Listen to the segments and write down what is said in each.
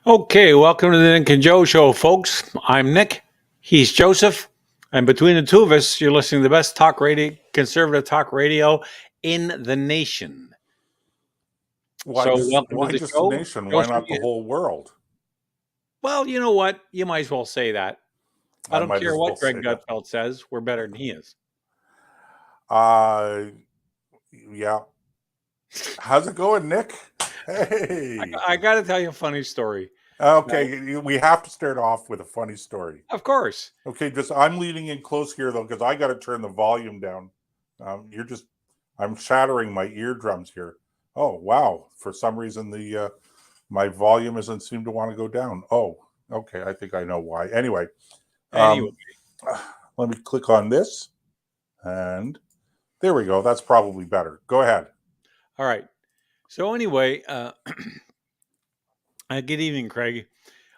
Okay, welcome to the Nick and Joe Show, folks. I'm Nick. He's Joseph. And between the two of us, you're listening to the best talk radio, conservative talk radio in the nation. Why So, just welcome to why the just the show. nation? Why Joseph, not the whole world? well, you know what? You might as well say that. I I don't might care as well what Greg say that. Gutfeld says. We're better than he is. Uh yeah. How's it going, Nick? Hey. I got to tell you a funny story. Okay, we have to start off with a funny story. Of course. Okay, just I'm leaning in close here though because I got to turn the volume down. I'm shattering my eardrums here. Oh wow! For some reason the my volume doesn't seem to want to go down. Oh, okay. I think I know why. Anyway, Anyway, let me click on this, and there we go. That's probably better. Go ahead. all right. So, anyway, good evening, Craig.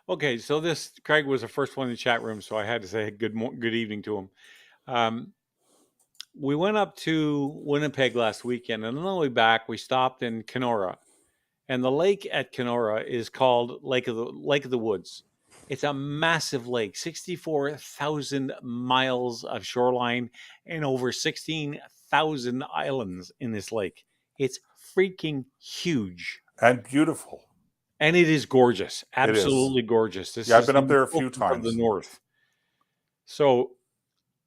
Okay, so this Craig was the first one in the chat room, so I had to say good evening to him. We went up to Winnipeg last weekend, and on the way back, we stopped in Kenora, and the lake at Kenora is called Lake of the Woods. It's a massive lake, 64,000 miles of shoreline, and over 16,000 islands in this lake. It's freaking huge. And beautiful. And it is gorgeous. It is. Absolutely gorgeous. This Yeah, is I've been up the there a few from the times. north. So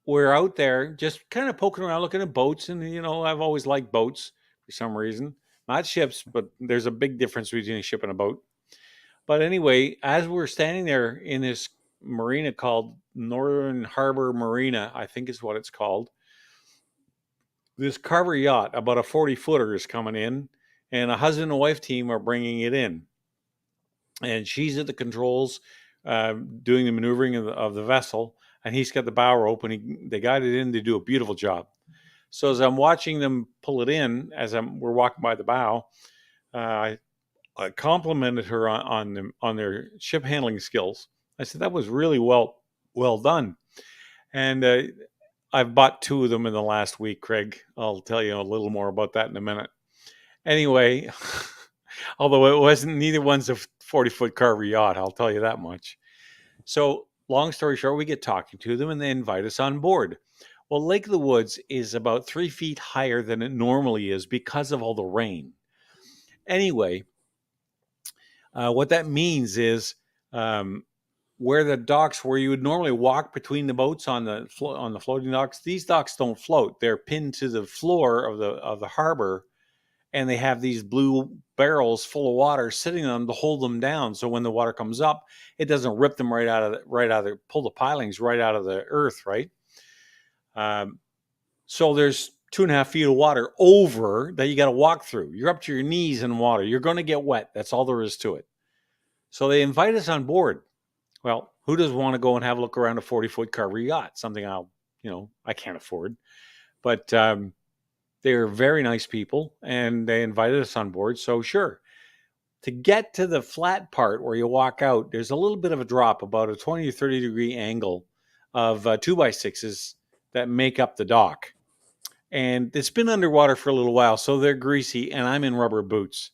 we're out there just kind of poking around, looking at boats. And, I've always liked boats for some reason. Not ships, but there's a big difference between a ship and a boat. But anyway, as we're standing there in this marina called Northern Harbor Marina, I think is what it's called, this Carver yacht, about a 40-footer, is coming in, and a husband and wife team are bringing it in. And she's at the controls, doing the maneuvering of the vessel, and he's got the bow rope, and they got it in to do a beautiful job. So as I'm watching them pull it in, we're walking by the bow, I complimented her on their ship handling skills. I said that was really well done, and I've bought two of them in the last week, Craig. I'll tell you a little more about that in a minute. Anyway, although it wasn't, neither one's a 40-foot Carver yacht, I'll tell you that much. So long story short, we get talking to them and they invite us on board. Well, Lake of the Woods is about 3 feet higher than it normally is because of all the rain. Anyway, what that means is where the docks, where you would normally walk between the boats on the floating docks, these docks don't float. They're pinned to the floor of the harbor, and they have these blue barrels full of water sitting on them to hold them down. So when the water comes up, it doesn't rip them pull the pilings right out of the earth, right? So there's 2.5 feet of water over that you got to walk through. You're up to your knees in water. You're going to get wet. That's all there is to it. So they invite us on board. Well, who doesn't want to go and have a look around a 40-foot Carver yacht? Something I can't afford. But they're very nice people, and they invited us on board. So sure. To get to the flat part where you walk out, there's a little bit of a drop, about a 20 or 30 degree angle of 2x6s that make up the dock. And it's been underwater for a little while, so they're greasy, and I'm in rubber boots.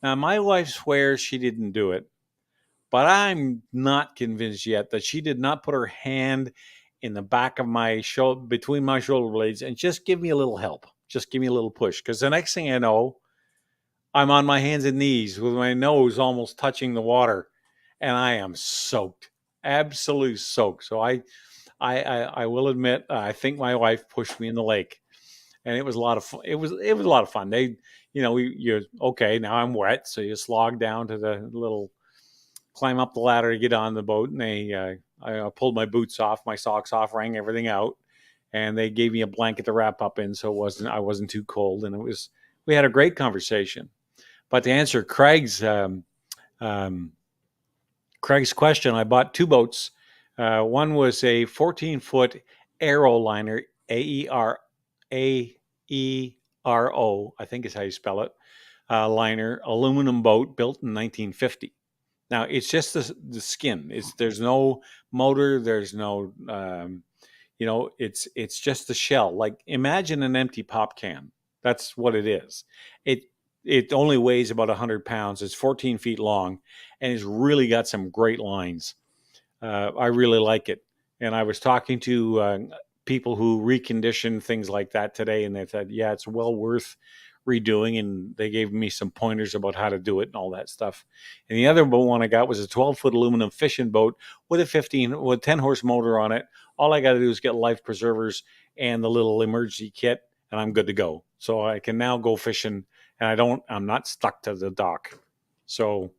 Now, my wife swears she didn't do it, but I'm not convinced yet that she did not put her hand in the back of my shoulder, between my shoulder blades, and just give me a little help. Just give me a little push. Because the next thing I know, I'm on my hands and knees with my nose almost touching the water, and I am soaked, absolutely soaked. So I will admit, I think my wife pushed me in the lake, and it was a lot of fun. It was a lot of fun. You're okay. Now I'm wet, so you slog down to the little, climb up the ladder to get on the boat, and I pulled my boots off, my socks off, wrung everything out, and they gave me a blanket to wrap up in, so I wasn't too cold, and we had a great conversation. But to answer Craig's question, I bought two boats. One was a 14-foot Aeroliner, Aero, I think is how you spell it, liner, aluminum boat built in 1950. Now it's just the skin. There's no motor. There's no, it's just the shell. Like imagine an empty pop can. That's what it is. it only weighs about 100 pounds. It's 14 feet long, and it's really got some great lines. I really like it. And I was talking to people who recondition things like that today, and they said, yeah, it's well worth redoing. And they gave me some pointers about how to do it and all that stuff. And the other one I got was a 12-foot aluminum fishing boat with a 10 horse motor on it. All I got to do is get life preservers and the little emergency kit, and I'm good to go. So I can now go fishing, and I'm not stuck to the dock. So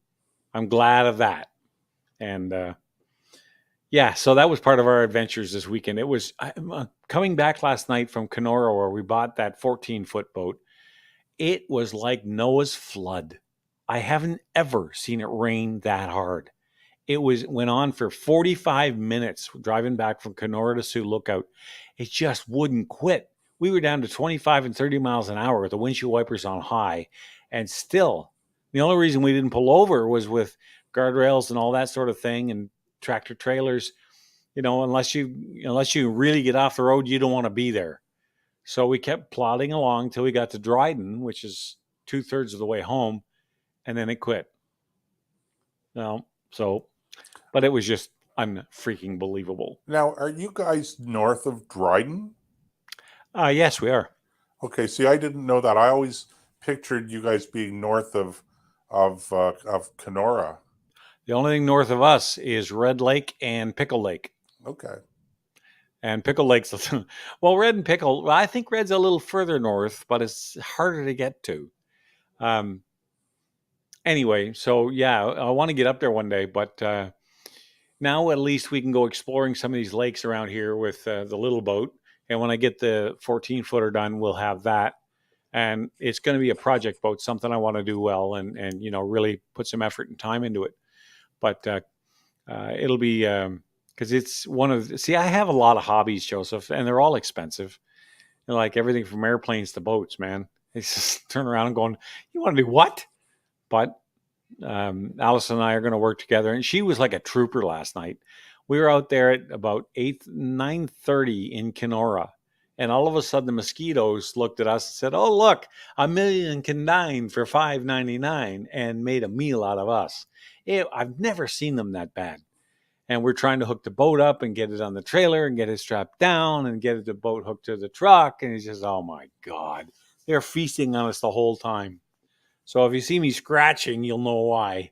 I'm glad of that. And yeah, so that was part of our adventures this weekend. It was coming back last night from Kenora, where we bought that 14-foot boat. It was like Noah's flood. I haven't ever seen it rain that hard. Went on for 45 minutes driving back from Kenora to Sioux Lookout. It just wouldn't quit. We were down to 25 and 30 miles an hour with the windshield wipers on high. And still, the only reason we didn't pull over was with guardrails and all that sort of thing and tractor trailers. Unless you really get off the road, you don't want to be there. So we kept plodding along till we got to Dryden, which is 2/3 of the way home, and then it quit. But it was just unfreaking believable. Now, are you guys north of Dryden? Yes, we are. Okay, see, I didn't know that. I always pictured you guys being north of Kenora. The only thing north of us is Red Lake and Pickle Lake. Okay. And Pickle Lake's, well, Red and Pickle, I think Red's a little further north, but it's harder to get to. Anyway, so yeah, I want to get up there one day, but now at least we can go exploring some of these lakes around here with the little boat. And when I get the 14-footer done, we'll have that. And it's going to be a project boat, something I want to do well and really put some effort and time into it. But it'll be because it's I have a lot of hobbies, Joseph, and they're all expensive. Like everything from airplanes to boats, man. It's just turn around and going, you want to do what? But Alice and I are going to work together. And she was like a trooper last night. We were out there at about 9:30 in Kenora. And all of a sudden, the mosquitoes looked at us and said, oh, look, 1,000,000 can dine for $5.99 and made a meal out of us. I've never seen them that bad. And we're trying to hook the boat up and get it on the trailer and get it strapped down and get the boat hooked to the truck. And it's just, oh, my God. They're feasting on us the whole time. So if you see me scratching, you'll know why.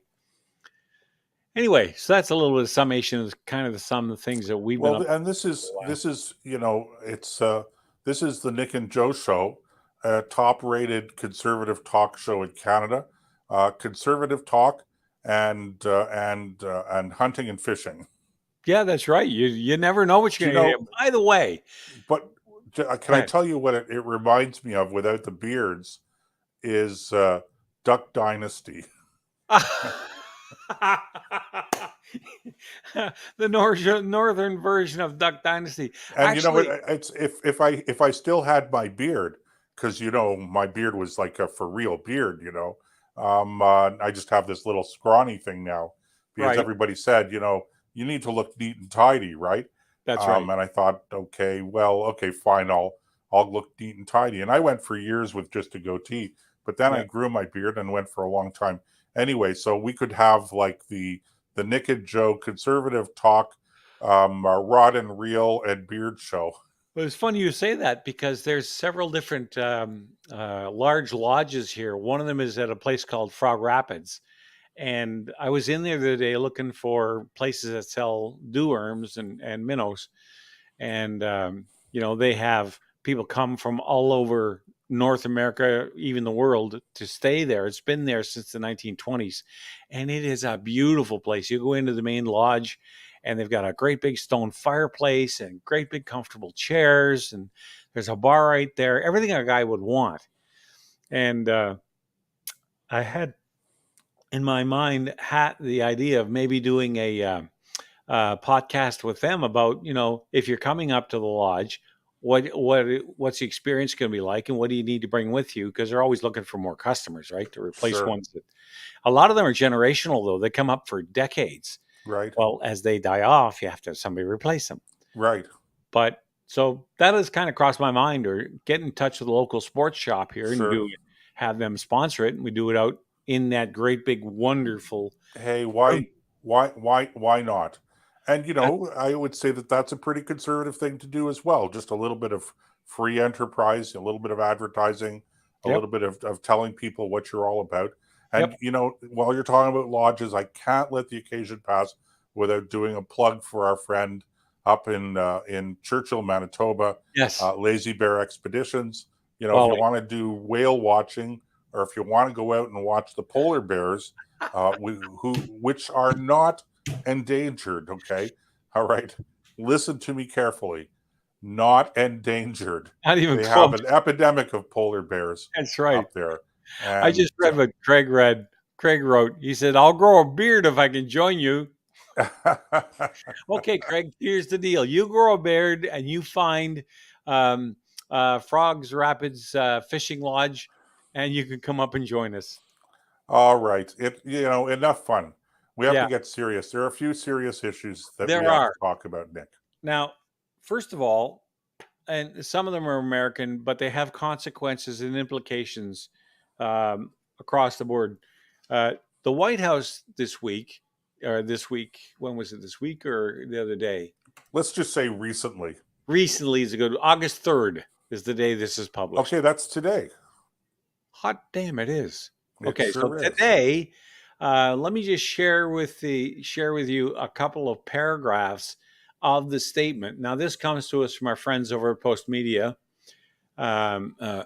Anyway, so that's a little bit of summation of kind of some of the things that we've been up to. And this is this is the Nick and Joe Show, a top-rated conservative talk show in Canada. Conservative talk and hunting and fishing. Yeah, that's right. You never know what you're going to get. By the way, but can I tell you what it reminds me of without the beards is Duck Dynasty. The northern version of Duck Dynasty. And actually, it's if I still had my beard, because my beard was like a for real beard, I just have this little scrawny thing now because everybody said, you need to look neat and tidy, right? That's right. And I thought, okay, fine, I'll look neat and tidy. And I went for years with just a goatee, but then I grew my beard and went for a long time. Anyway, so we could have like the Nick and Joe conservative talk, rod and reel and beard show. Well, it's funny you say that because there's several different large lodges here. One of them is at a place called Frog Rapids. And I was in there the other day looking for places that sell dew worms and minnows. And, they have people come from all over North America, even the world, to stay there. It's been there since the 1920s. And it is a beautiful place. You go into the main lodge and they've got a great big stone fireplace and great big comfortable chairs. And there's a bar right there, everything a guy would want. And I had in my mind the idea of maybe doing a podcast with them about, if you're coming up to the lodge, what's the experience going to be like, and what do you need to bring with you? Because they're always looking for more customers, right? To replace ones that, a lot of them are generational though. They come up for decades. Right. Well, as they die off, you have to have somebody replace them. Right. But so that has kind of crossed my mind, or get in touch with a local sports shop here and do have them sponsor it, and we do it out in that great big wonderful. Hey, why not? And I would say that that's a pretty conservative thing to do as well. Just a little bit of free enterprise, a little bit of advertising, a Yep. little bit of telling people what you're all about. And Yep. while you're talking about lodges, I can't let the occasion pass without doing a plug for our friend up in Churchill, Manitoba, Yes. Lazy Bear Expeditions. If you Well, want to do whale watching, or if you want to go out and watch the polar bears, which are not endangered. Okay, all right. Listen to me carefully. Not endangered. not even They have close. an epidemic of polar bears That's right. up there, I and just read what Craig read. Craig wrote, he said, "I'll grow a beard if I can join you." Okay, Craig, here's the deal. You grow a beard and you find um, Frogs Rapids Fishing Lodge, and you can come up and join us. all right. Enough fun. We have Yeah, to get serious. There are a few serious issues that we there have to are. talk about, Nick. Now, first of all, and some of them are American, but they have consequences and implications across the board. Uh, the White House this week, when was it? This week or the other day? Let's just say recently. Recently is a good August 3rd is the day this is published. Okay, that's today. Hot damn, it is. It Okay, so sure is. today, let me just share with you a couple of paragraphs of the statement. Now, this comes to us from our friends over at Post Media, um, uh,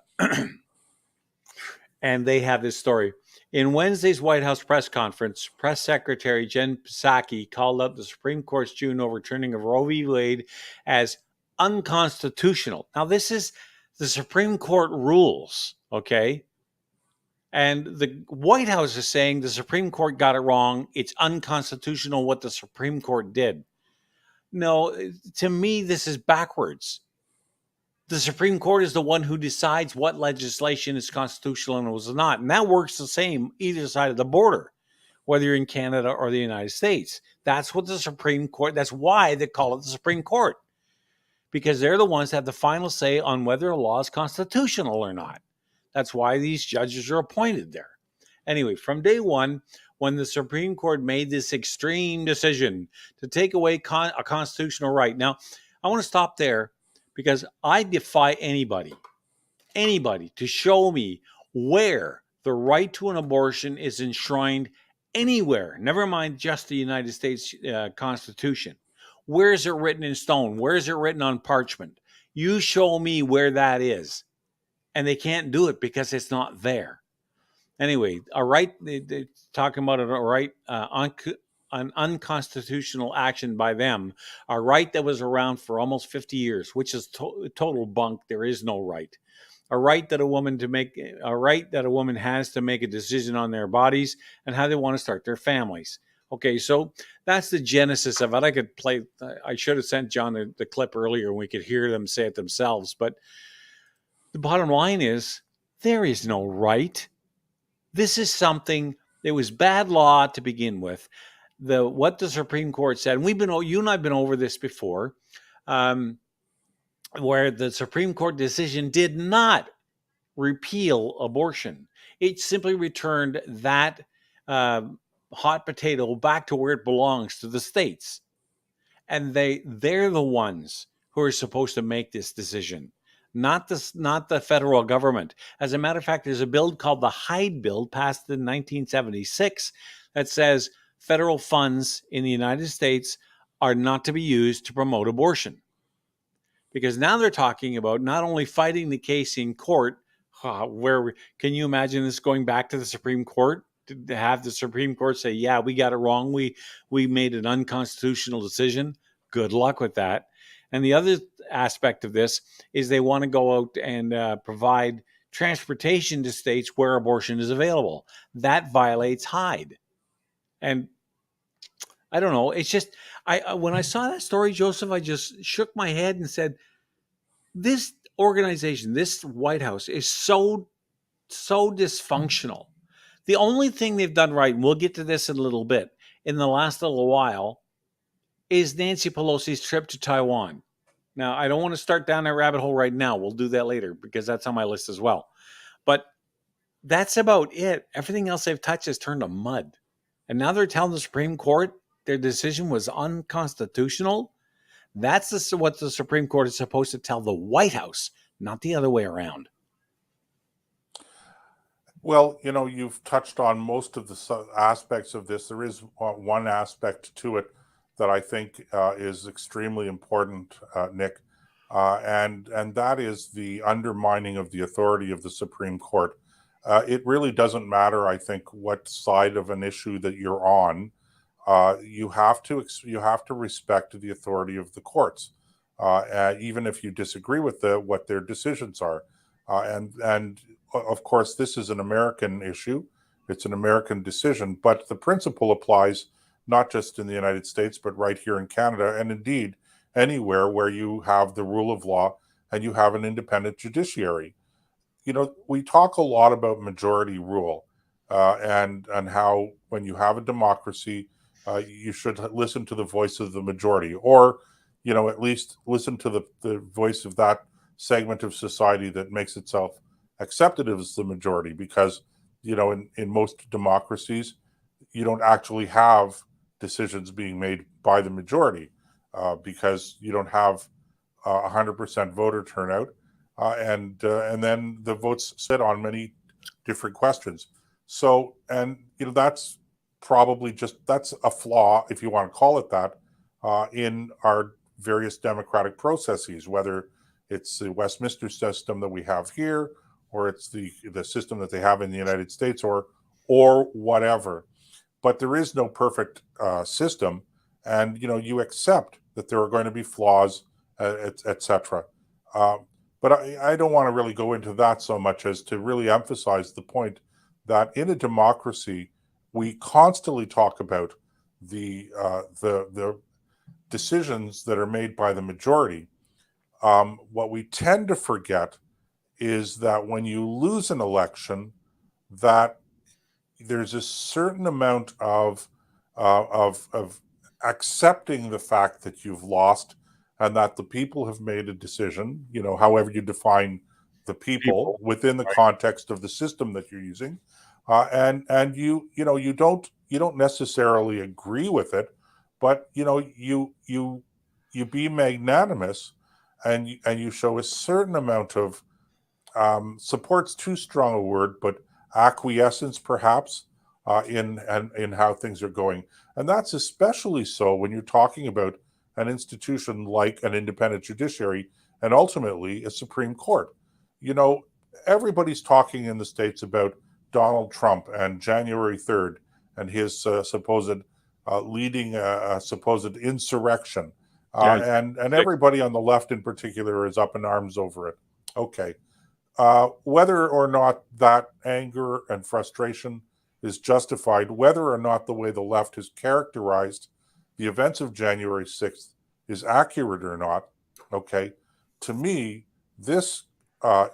and they have this story. In Wednesday's White House press conference, Press Secretary Jen Psaki called out the Supreme Court's June overturning of Roe v. Wade as unconstitutional. Now, this is the Supreme Court rules, okay? And the White House is saying the Supreme Court got it wrong. It's unconstitutional what the Supreme Court did. No, to me, this is backwards. The Supreme Court is the one who decides what legislation is constitutional and was not. And that works the same either side of the border, whether you're in Canada or the United States. That's what the Supreme Court, that's why they call it the Supreme Court, because they're the ones that have the final say on whether a law is constitutional or not. That's why these judges are appointed there. Anyway, from day one, when the Supreme Court made this extreme decision to take away a constitutional right. Now, I want to stop there because I defy anybody to show me where the right to an abortion is enshrined anywhere, never mind just the United States Constitution. Where is it written in stone? Where is it written on parchment? You show me where that is. And they can't do it because it's not there. Anyway, a right, they're talking about a right, an unconstitutional action by them, a right that was around for almost 50 years, which is total bunk. There is no right. A right that a woman has to make a decision on their bodies and how they want to start their families. Okay, so that's the genesis of it. I should have sent John the clip earlier and we could hear them say it themselves. But the bottom line is there is no right. This is something that was bad law to begin with. What the Supreme Court said, and you and I've been over this before, where the Supreme Court decision did not repeal abortion. It simply returned that hot potato back to where it belongs, to the states. And they're the ones who are supposed to make this decision, not the federal government. As a matter of fact, there's a bill called the Hyde Bill passed in 1976 that says federal funds in the United States are not to be used to promote abortion. Because now they're talking about not only fighting the case in court, can you imagine this going back to the Supreme Court? To have the Supreme Court say, yeah, we got it wrong. We made an unconstitutional decision. Good luck with that. And the other aspect of this is they want to go out and provide transportation to states where abortion is available. That violates Hyde. And I don't know. It's just, when I saw that story, Joseph, I just shook my head and said, this organization, this White House is so dysfunctional. The only thing they've done right, and we'll get to this in a little bit, in the last little while, is Nancy Pelosi's trip to Taiwan. Now, I don't want to start down that rabbit hole right now. We'll do that later because that's on my list as well. But That's about it. Everything else they've touched has turned to mud. And now they're telling the Supreme Court their decision was unconstitutional. That's what the Supreme Court is supposed to tell the White House, not the other way around. Well, you've touched on most of the aspects of this. There is one aspect to it that I think is extremely important, Nick, and that is the undermining of the authority of the Supreme Court. It really doesn't matter, I think, what side of an issue that you're on. You have to respect the authority of the courts, even if you disagree with what their decisions are. And of course, this is an American issue. It's an American decision, but the principle applies not just in the United States, but right here in Canada, and indeed anywhere where you have the rule of law and you have an independent judiciary. We talk a lot about majority rule, and how when you have a democracy, you should listen to the voice of the majority, or at least listen to the voice of that segment of society that makes itself accepted as the majority. Because in most democracies, you don't actually have decisions being made by the majority, because you don't have 100% voter turnout, and then the votes sit on many different questions. So, and that's that's a flaw, if you want to call it that, in our various democratic processes, whether it's the Westminster system that we have here, or it's the system that they have in the United States, or whatever. But there is no perfect system, and you accept that there are going to be flaws, etc. But I don't want to really go into that so much as to really emphasize the point that in a democracy, we constantly talk about the decisions that are made by the majority. What we tend to forget is that when you lose an election, that there's a certain amount of accepting the fact that you've lost, and that the people have made a decision. However you define the people People. within the context of the system that you're using, and you don't necessarily agree with it, but you be magnanimous, and you show a certain amount of support's too strong a word, but acquiescence perhaps, in how things are going. And that's especially so when you're talking about an institution like an independent judiciary, and ultimately a Supreme Court. You know, Everybody's talking in the States about Donald Trump and January 3rd and his supposed leading a supposed insurrection. Yeah. And everybody on the left in particular is up in arms over it. Okay. Whether or not that anger and frustration is justified, whether or not the way the left has characterized the events of January 6th is accurate or not, okay, to me, this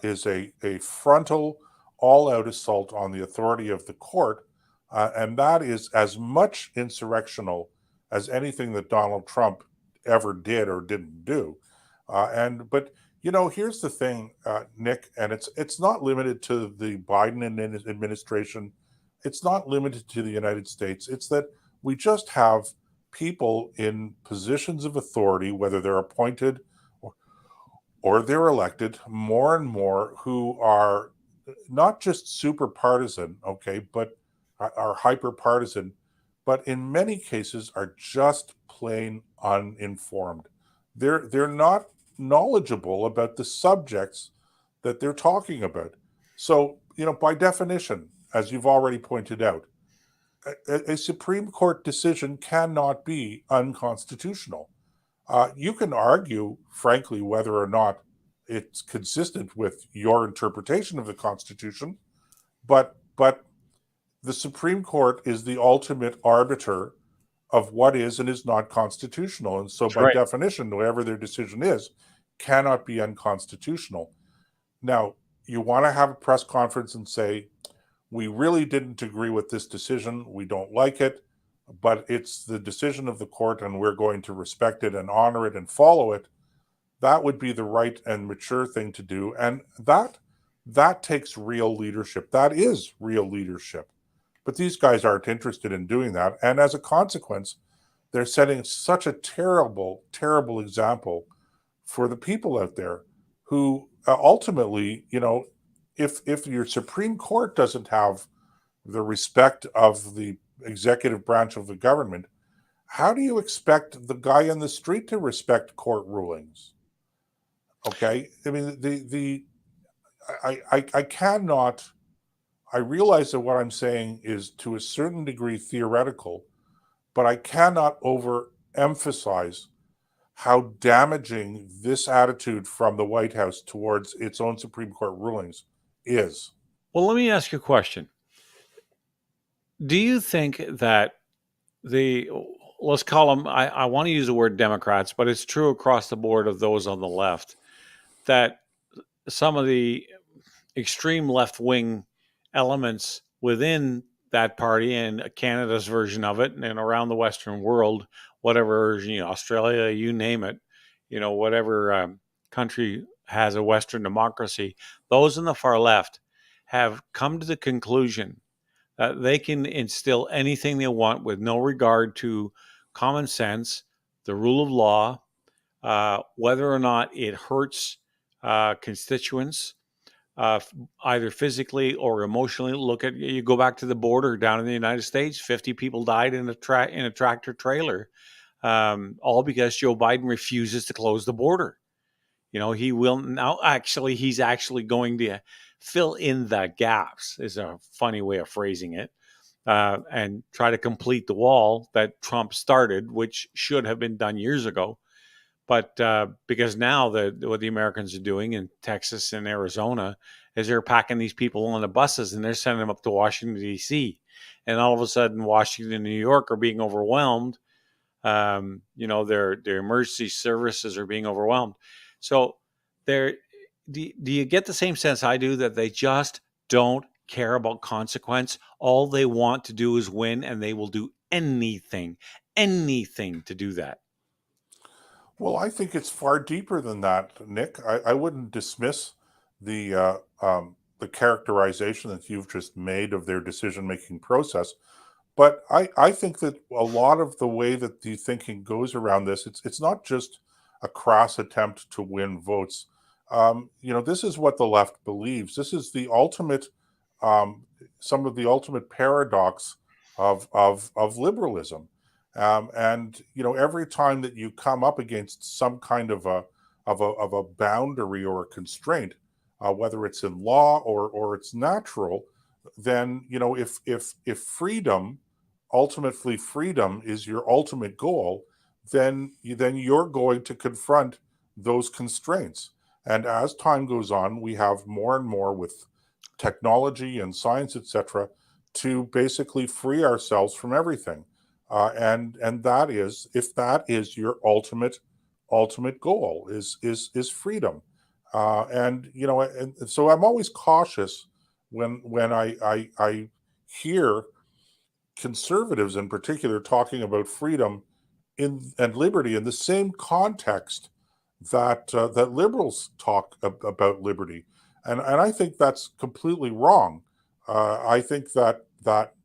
is a frontal, all out assault on the authority of the court. And that is as much insurrectional as anything that Donald Trump ever did or didn't do. But here's the thing, Nick, and it's not limited to the Biden administration. It's not limited to the United States. It's that we just have people in positions of authority, whether they're appointed or they're elected, more and more, who are not just super partisan, okay, but are hyper partisan, but in many cases are just plain uninformed. They're not knowledgeable about the subjects that they're talking about. So, by definition, as you've already pointed out, a Supreme Court decision cannot be unconstitutional. You can argue, frankly, whether or not it's consistent with your interpretation of the Constitution, but the Supreme Court is the ultimate arbiter of what is and is not constitutional. And so, That's by right. definition, whatever their decision is, cannot be unconstitutional. Now, you want to have a press conference and say, we really didn't agree with this decision. We don't like it, but it's the decision of the court, and we're going to respect it and honor it and follow it. That would be the right and mature thing to do. And that That takes real leadership. That is real leadership. But these guys aren't interested in doing that. And as a consequence, they're setting such a terrible, terrible example for the people out there who ultimately, if your Supreme Court doesn't have the respect of the executive branch of the government, how do you expect the guy in the street to respect court rulings? Okay, I mean I cannot. I realize that what I'm saying is to a certain degree theoretical, but I cannot overemphasize how damaging this attitude from the White House towards its own Supreme Court rulings is. Well, let me ask you a question. Do you think that the, let's call them, I want to use the word Democrats, but it's true across the board of those on the left, that some of the extreme left wing elements within that party and Canada's version of it and around the Western world, whatever, Australia, you name it, whatever country has a Western democracy, those in the far left have come to the conclusion that they can instill anything they want with no regard to common sense, the rule of law, whether or not it hurts constituents, uh, either physically or emotionally. Look at, you go back to the border down in the United States, 50 people died in a tractor trailer, all because Joe Biden refuses to close the border. He will now, actually, he's actually going to fill in the gaps, is a funny way of phrasing it, and try to complete the wall that Trump started, which should have been done years ago. But because now what the Americans are doing in Texas and Arizona is they're packing these people on the buses and they're sending them up to Washington, D.C. And all of a sudden, Washington and New York are being overwhelmed. Their emergency services are being overwhelmed. So do you get the same sense I do, that they just don't care about consequence? All they want to do is win, and they will do anything to do that. Well, I think it's far deeper than that, Nick. I wouldn't dismiss the characterization that you've just made of their decision making process. But I think that a lot of the way that the thinking goes around this, it's not just a crass attempt to win votes. This is what the left believes. This is the ultimate, um, some of the ultimate paradox of liberalism. And every time that you come up against some kind of a boundary or a constraint, whether it's in law or it's natural, then if freedom, ultimately freedom is your ultimate goal, then you're going to confront those constraints. And as time goes on, we have more and more with technology and science, etc., to basically free ourselves from everything. And that is, if that is your ultimate goal, is freedom. And so I'm always cautious when I hear conservatives in particular talking about freedom and liberty in the same context that liberals talk about liberty, and I think that's completely wrong. I think that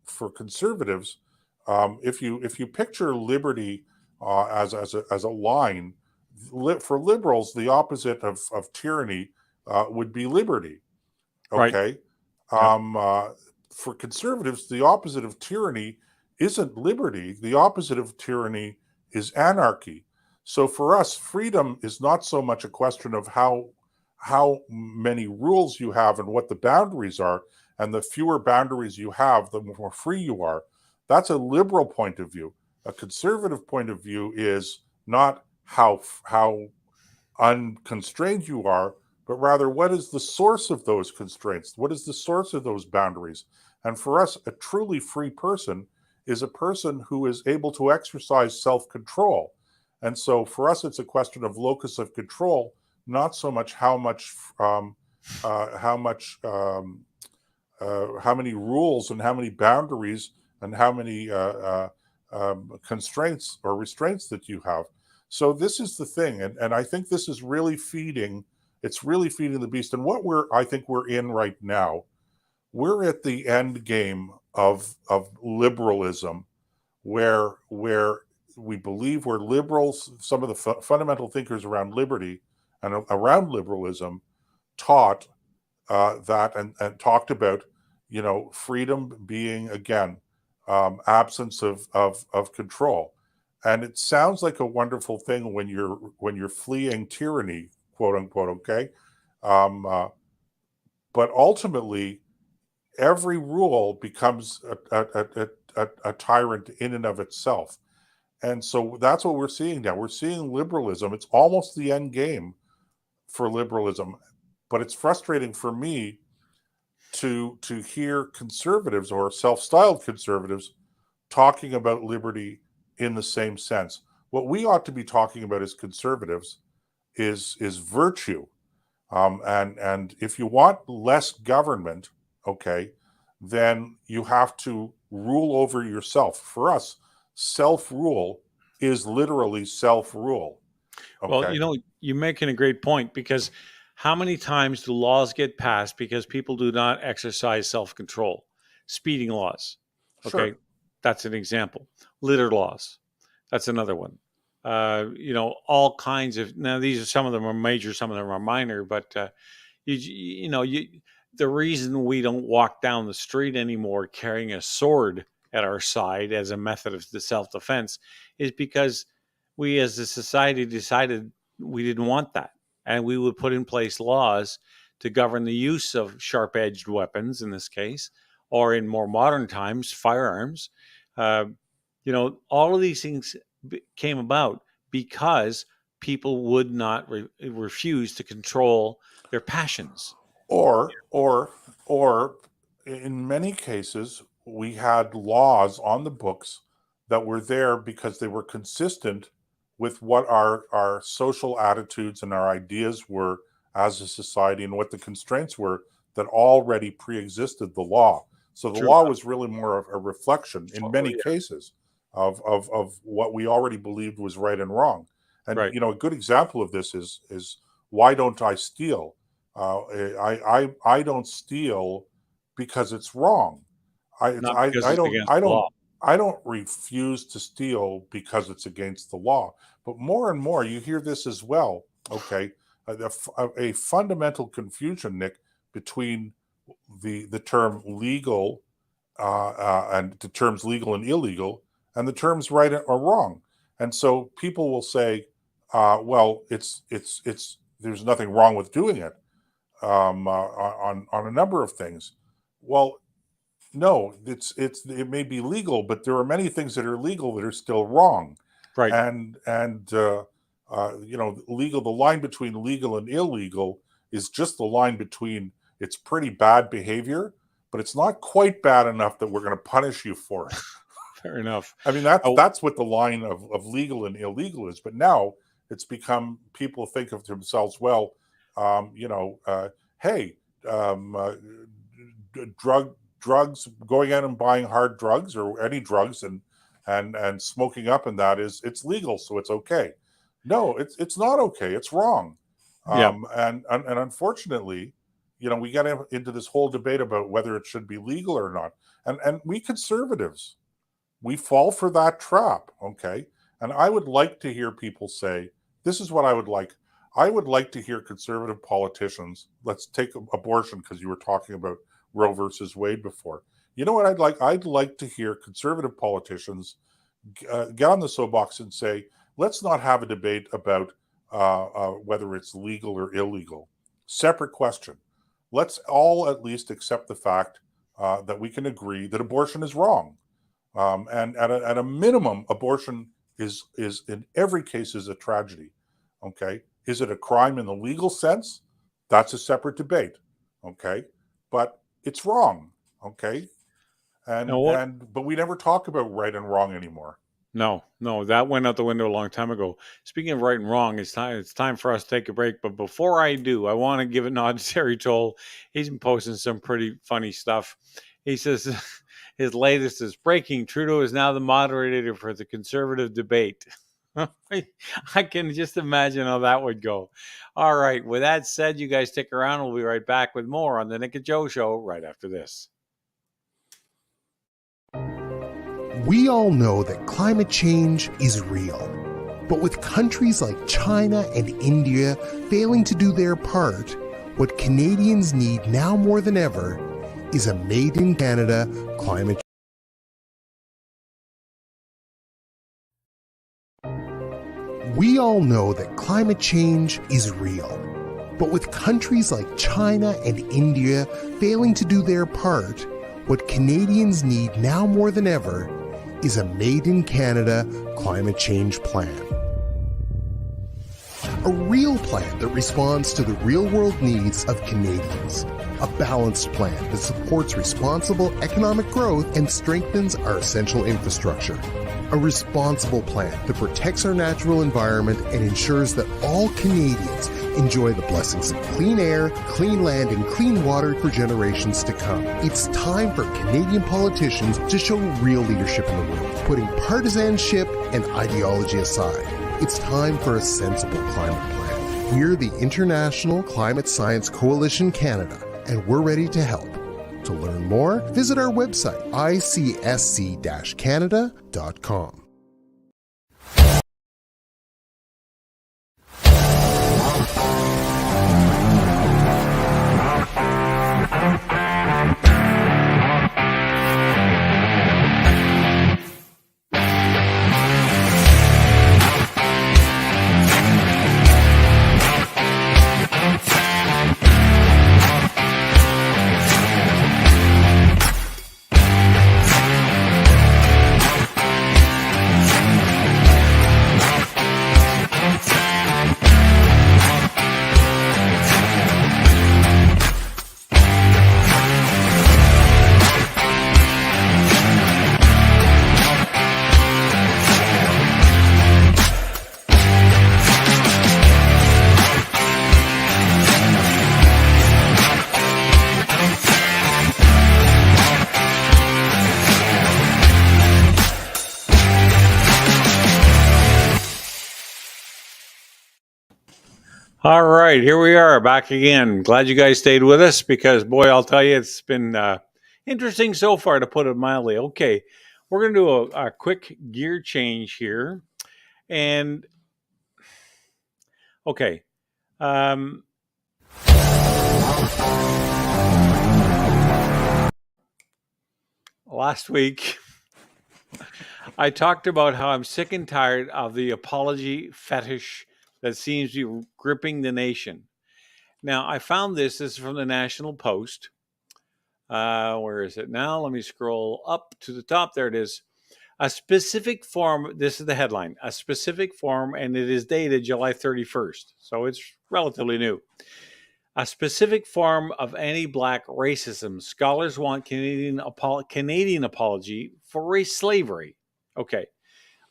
for conservatives, if you picture liberty as a line, for liberals, the opposite of tyranny would be liberty. Right. Okay. Yep. For conservatives, the opposite of tyranny isn't liberty. The opposite of tyranny is anarchy. So for us, freedom is not so much a question of how many rules you have and what the boundaries are, and the fewer boundaries you have, the more free you are. That's a liberal point of view. A conservative point of view is not how unconstrained you are, but rather what is the source of those constraints? What is the source of those boundaries? And for us, a truly free person is a person who is able to exercise self-control. And so for us, it's a question of locus of control, not so much um, how much, how many rules and how many boundaries and how many constraints or restraints that you have. So this is the thing, and I think this is really feeding It's really feeding the beast. And what I think we're in right now, we're at the end game of liberalism, where we believe we're liberals. Some of the fundamental thinkers around liberty and around liberalism taught that and talked about, freedom being, again, absence of control. And it sounds like a wonderful thing when you're fleeing tyranny, quote unquote. Okay, um, uh, but ultimately, every rule becomes a tyrant in and of itself. And so that's what we're seeing now. We're seeing liberalism. It's almost the end game for liberalism, but it's frustrating for me to hear conservatives or self-styled conservatives talking about liberty in the same sense. What we ought to be talking about as conservatives is virtue. And if you want less government, okay, then you have to rule over yourself. For us, self-rule is literally self-rule. Well, Okay, you're making a great point, because how many times do laws get passed because people do not exercise self control? Speeding laws. Okay. sure. That's an example. Litter laws. That's another one. All kinds of, now these are, some of them are major, some of them are minor, but the reason we don't walk down the street anymore carrying a sword at our side as a method of self defense is because we as a society decided we didn't want that. And we would put in place laws to govern the use of sharp edged weapons in this case, or in more modern times, firearms. Uh, all of these things came about because people would not refuse to control their passions. Or in many cases, we had laws on the books that were there because they were consistent with what our social attitudes and our ideas were as a society and what the constraints were that already pre-existed the law. So the True. law was really more of a reflection in Oh, many yeah. cases of what we already believed was right and wrong. And Right. a good example of this is why don't I steal? I don't steal because it's wrong. I it's, Not because I it's don't against I the don't law. I don't refuse to steal because it's against the law. But more and more, you hear this as well. Okay, a fundamental confusion, Nick, between the term legal and the terms legal and illegal, and the terms right or wrong. And so people will say, "Well, it's there's nothing wrong with doing it." On a number of things. Well, no, it may be legal, but there are many things that are legal that are still wrong, Right. and legal. The line between legal and illegal is just the line between it's pretty bad behavior, but it's not quite bad enough that we're going to punish you for it. Fair enough. I mean, that's Oh, that's what the line of legal and illegal is. But now it's become people think of themselves, well, hey, um, uh, drugs, going out and buying hard drugs or any drugs and smoking up, and that is it's legal, so it's okay. No, it's not okay. It's wrong. yeah. And unfortunately, we get into this whole debate about whether it should be legal or not. And we conservatives, we fall for that trap. Okay. And I would like to hear people say, this is what I would like. I would like to hear conservative politicians, let's take abortion because you were talking about Roe versus Wade before. You know what I'd like? I'd like to hear conservative politicians get on the soapbox and say, let's not have a debate about whether it's legal or illegal. Separate question. Let's all at least accept the fact that we can agree that abortion is wrong. And at a minimum, abortion is in every case is a tragedy. Okay, is it a crime in the legal sense? That's a separate debate. Okay, but it's wrong. Okay, Now and what? and but we never talk about right and wrong anymore. No, no, that went out the window a long time ago. Speaking of right and wrong, it's time. It's time for us to take a break. But before I do, I want to give a nod to Terry Toll. He's been posting some pretty funny stuff. He says his latest is breaking. Trudeau is now the moderator for the conservative debate. I can just imagine how that would go. All right. With that said, you guys stick around. We'll be right back with more on the Nick and Joe Show right after this. We all know that climate change is real. But with countries like China and India failing to do their part, what Canadians need now more than ever is a Made in Canada climate. We all know that climate change is real. But with countries like China and India failing to do their part, what Canadians need now more than ever is a Made in Canada climate change plan. A real plan that responds to the real-world needs of Canadians. A balanced plan that supports responsible economic growth and strengthens our essential infrastructure. A responsible plan that protects our natural environment and ensures that all Canadians enjoy the blessings of clean air, clean land, and clean water for generations to come. It's time for Canadian politicians to show real leadership in the world, putting partisanship and ideology aside. It's time for a sensible climate plan. We're the International Climate Science Coalition Canada, and we're ready to help. To learn more, visit our website, icsc-canada.com. All right, here we are back again. Glad you guys stayed with us because, boy, I'll tell you, it's been interesting so far, to put it mildly. Okay, we're going to do a quick gear change here. And, okay. Last week, I talked about how I'm sick and tired of the apology fetish that seems to be gripping the nation. Now, I found this is from the National Post. Where is it now? Let me scroll up to the top. There it is. A specific form, this is the headline, a specific form, and it is dated July 31st. So it's relatively new. A specific form of anti-black racism. Scholars want Canadian apology for race slavery. Okay,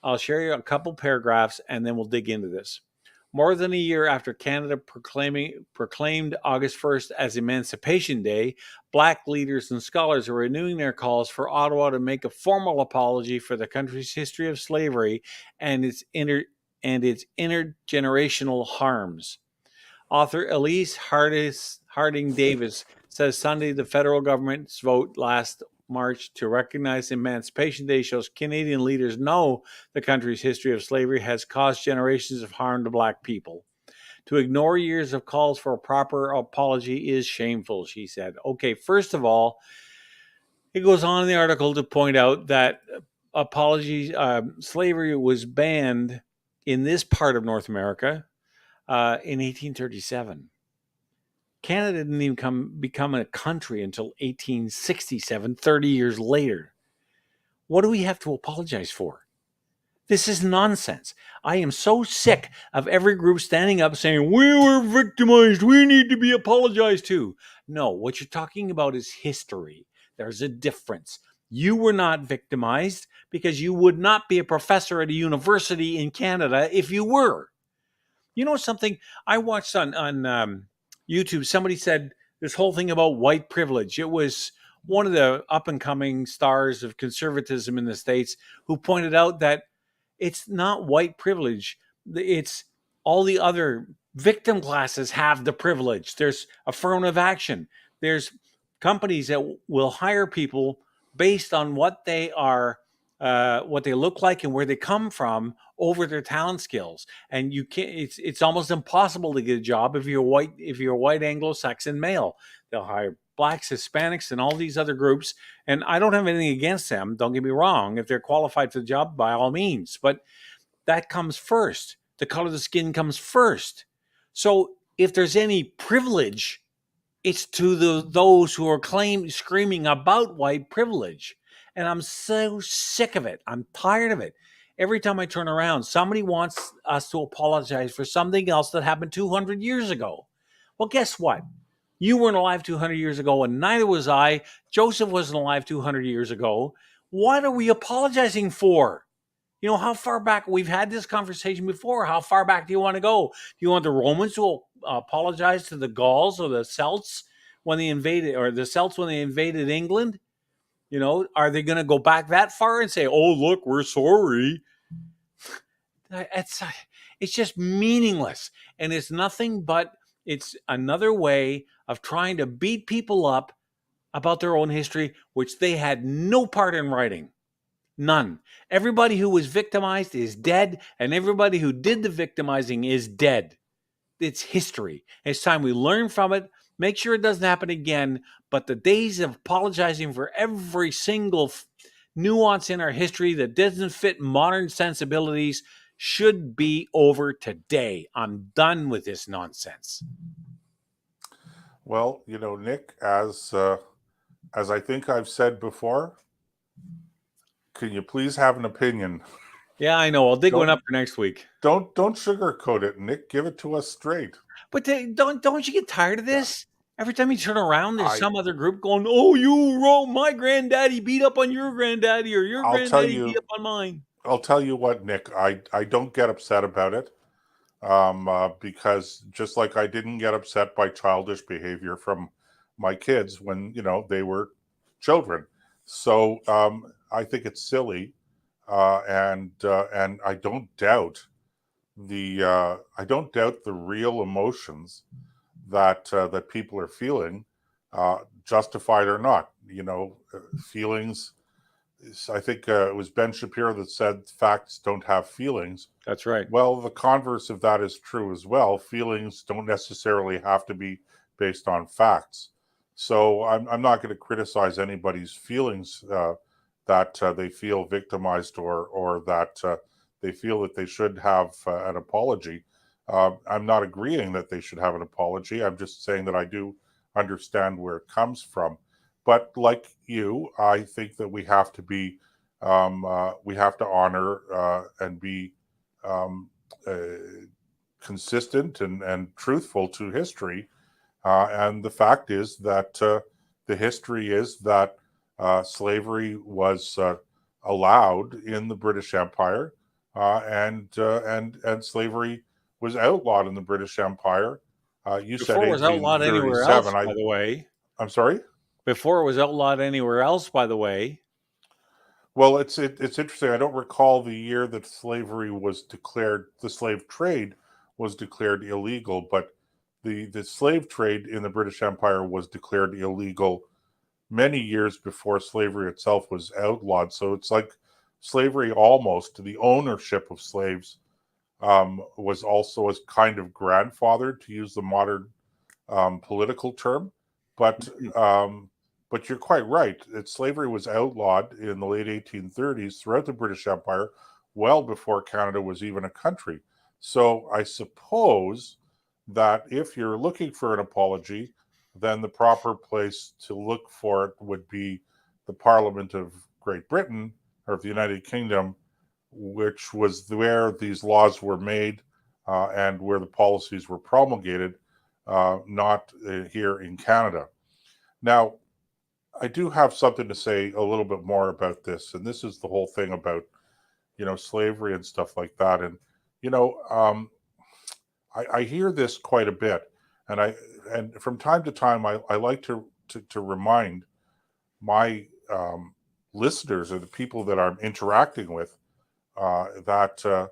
I'll share you a couple paragraphs and then we'll dig into this. More than a year after Canada proclaimed August 1st as Emancipation Day, Black leaders and scholars are renewing their calls for Ottawa to make a formal apology for the country's history of slavery and its intergenerational harms. Author Elise Harding Davis says Sunday the federal government's vote last March to recognize Emancipation Day shows Canadian leaders know the country's history of slavery has caused generations of harm to Black people. To ignore years of calls for a proper apology is shameful, she said. Okay, first of all, it goes on in the article to point out that slavery was banned in this part of North America in 1837. Canada didn't even become a country until 1867, 30 years later. What do we have to apologize for? This is nonsense. I am so sick of every group standing up saying, we were victimized, we need to be apologized to. No, what you're talking about is history. There's a difference. You were not victimized because you would not be a professor at a university in Canada if you were. You know something? I watched on YouTube, somebody said this whole thing about white privilege. It was one of the up-and-coming stars of conservatism in the States who pointed out that It's not white privilege. It's all the other victim classes have the privilege. There's affirmative action. There's companies that will hire people based on what they are, what they look like, and where they come from over their talent skills. And you can't. It's almost impossible to get a job if you're white. If you're a white Anglo-Saxon male, they'll hire blacks, Hispanics, and all these other groups. And I don't have anything against them. Don't get me wrong. If they're qualified for the job, by all means. But that comes first. The color of the skin comes first. So if there's any privilege, it's to those who are screaming about white privilege. And I'm so sick of it. I'm tired of it. Every time I turn around, somebody wants us to apologize for something else that happened 200 years ago. Well, guess what? You weren't alive 200 years ago, and neither was I. Joseph wasn't alive 200 years ago. What are we apologizing for? You know, how far back? We've had this conversation before. How far back do you want to go? Do you want the Romans to apologize to the Gauls or the Celts when they invaded, or the Celts when they invaded England? You know, are they going to go back that far and say, "Oh, look, we're sorry"? It's just meaningless, and it's nothing but it's another way of trying to beat people up about their own history, which they had no part in writing. None. Everybody who was victimized is dead, and everybody who did the victimizing is dead. It's history. It's time we learn from it, make sure it doesn't happen again. But the days of apologizing for every single nuance in our history that doesn't fit modern sensibilities should be over today. I'm done with this nonsense. Well, Nick, as I think I've said before, can you please have an opinion? Yeah, I know. I'll dig one up for next week. Don't sugarcoat it, Nick. Give it to us straight. But don't you get tired of this? Yeah. Every time you turn around, there's some other group going, "Oh, you wrong. My granddaddy beat up on your granddaddy, or your granddaddy beat up on mine." I'll tell you what, Nick. I don't get upset about it, because just like I didn't get upset by childish behavior from my kids when they were children. So I think it's silly, and I don't doubt the real emotions that people are feeling, justified or not. Feelings. I think it was Ben Shapiro that said facts don't have feelings. That's right. Well, the converse of that is true as well. Feelings don't necessarily have to be based on facts. So I'm not going to criticize anybody's feelings that they feel victimized or that they feel that they should have an apology. I'm not agreeing that they should have an apology. I'm just saying that I do understand where it comes from. But like you, I think that we have to be, we have to honor and be consistent and truthful to history. And the fact is that the history is that slavery was allowed in the British Empire, and slavery was outlawed in the British Empire. You Before said it was outlawed anywhere else, 1837. by the way. I'm sorry? Before it was outlawed anywhere else, by the way. Well, it's interesting. I don't recall the year that slavery was declared, the slave trade was declared illegal, but the slave trade in the British Empire was declared illegal many years before slavery itself was outlawed. So it's like slavery, almost the ownership of slaves, was also as kind of grandfathered, to use the modern political term. But you're quite right. Slavery was outlawed in the late 1830s throughout the British Empire, well before Canada was even a country. So I suppose that if you're looking for an apology, then the proper place to look for it would be the Parliament of Great Britain, or of the United Kingdom, which was where these laws were made and where the policies were promulgated, not here in Canada. Now, I do have something to say a little bit more about this, and this is the whole thing about, slavery and stuff like that. And, I hear this quite a bit, and from time to time, I like to remind my listeners or the people that I'm interacting with that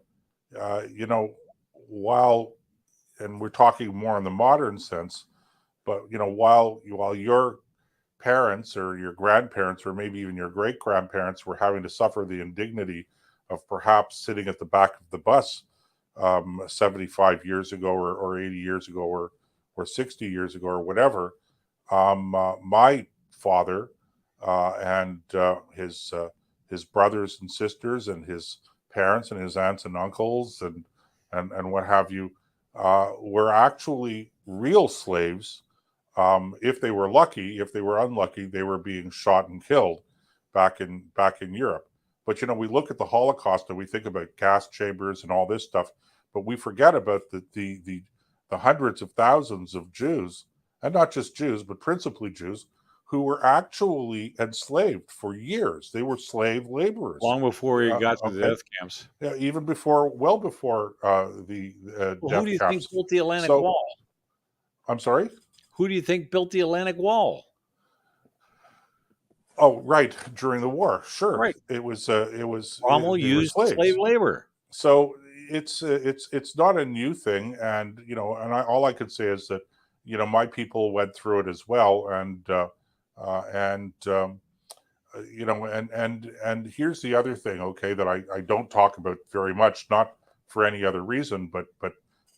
you know, while, and we're talking more in the modern sense, but you know, while your parents or your grandparents or maybe even your great grandparents were having to suffer the indignity of perhaps sitting at the back of the bus 75 years ago or 80 years ago or 60 years ago or whatever, my father and his brothers and sisters and his parents and his aunts and uncles and what have you were actually real slaves. If they were lucky, if they were unlucky, they were being shot and killed back in Europe. But you know, we look at the Holocaust and we think about gas chambers and all this stuff, but we forget about the hundreds of thousands of Jews, and not just Jews, but principally Jews, who were actually enslaved for years. They were slave laborers. Long before you got to the Okay. death camps. Yeah, even before, well before the Well, who do death you think camps. built the Atlantic So, Wall? I'm sorry? Who do you think built the Atlantic Wall? Oh, right, during the war. Sure. Right. It was Rommel they were used slaves. slave labor. So it's not a new thing, and you know, and all I could say is that, you know, my people went through it as well, and you know, and here's the other thing, okay, that I don't talk about very much, not for any other reason, but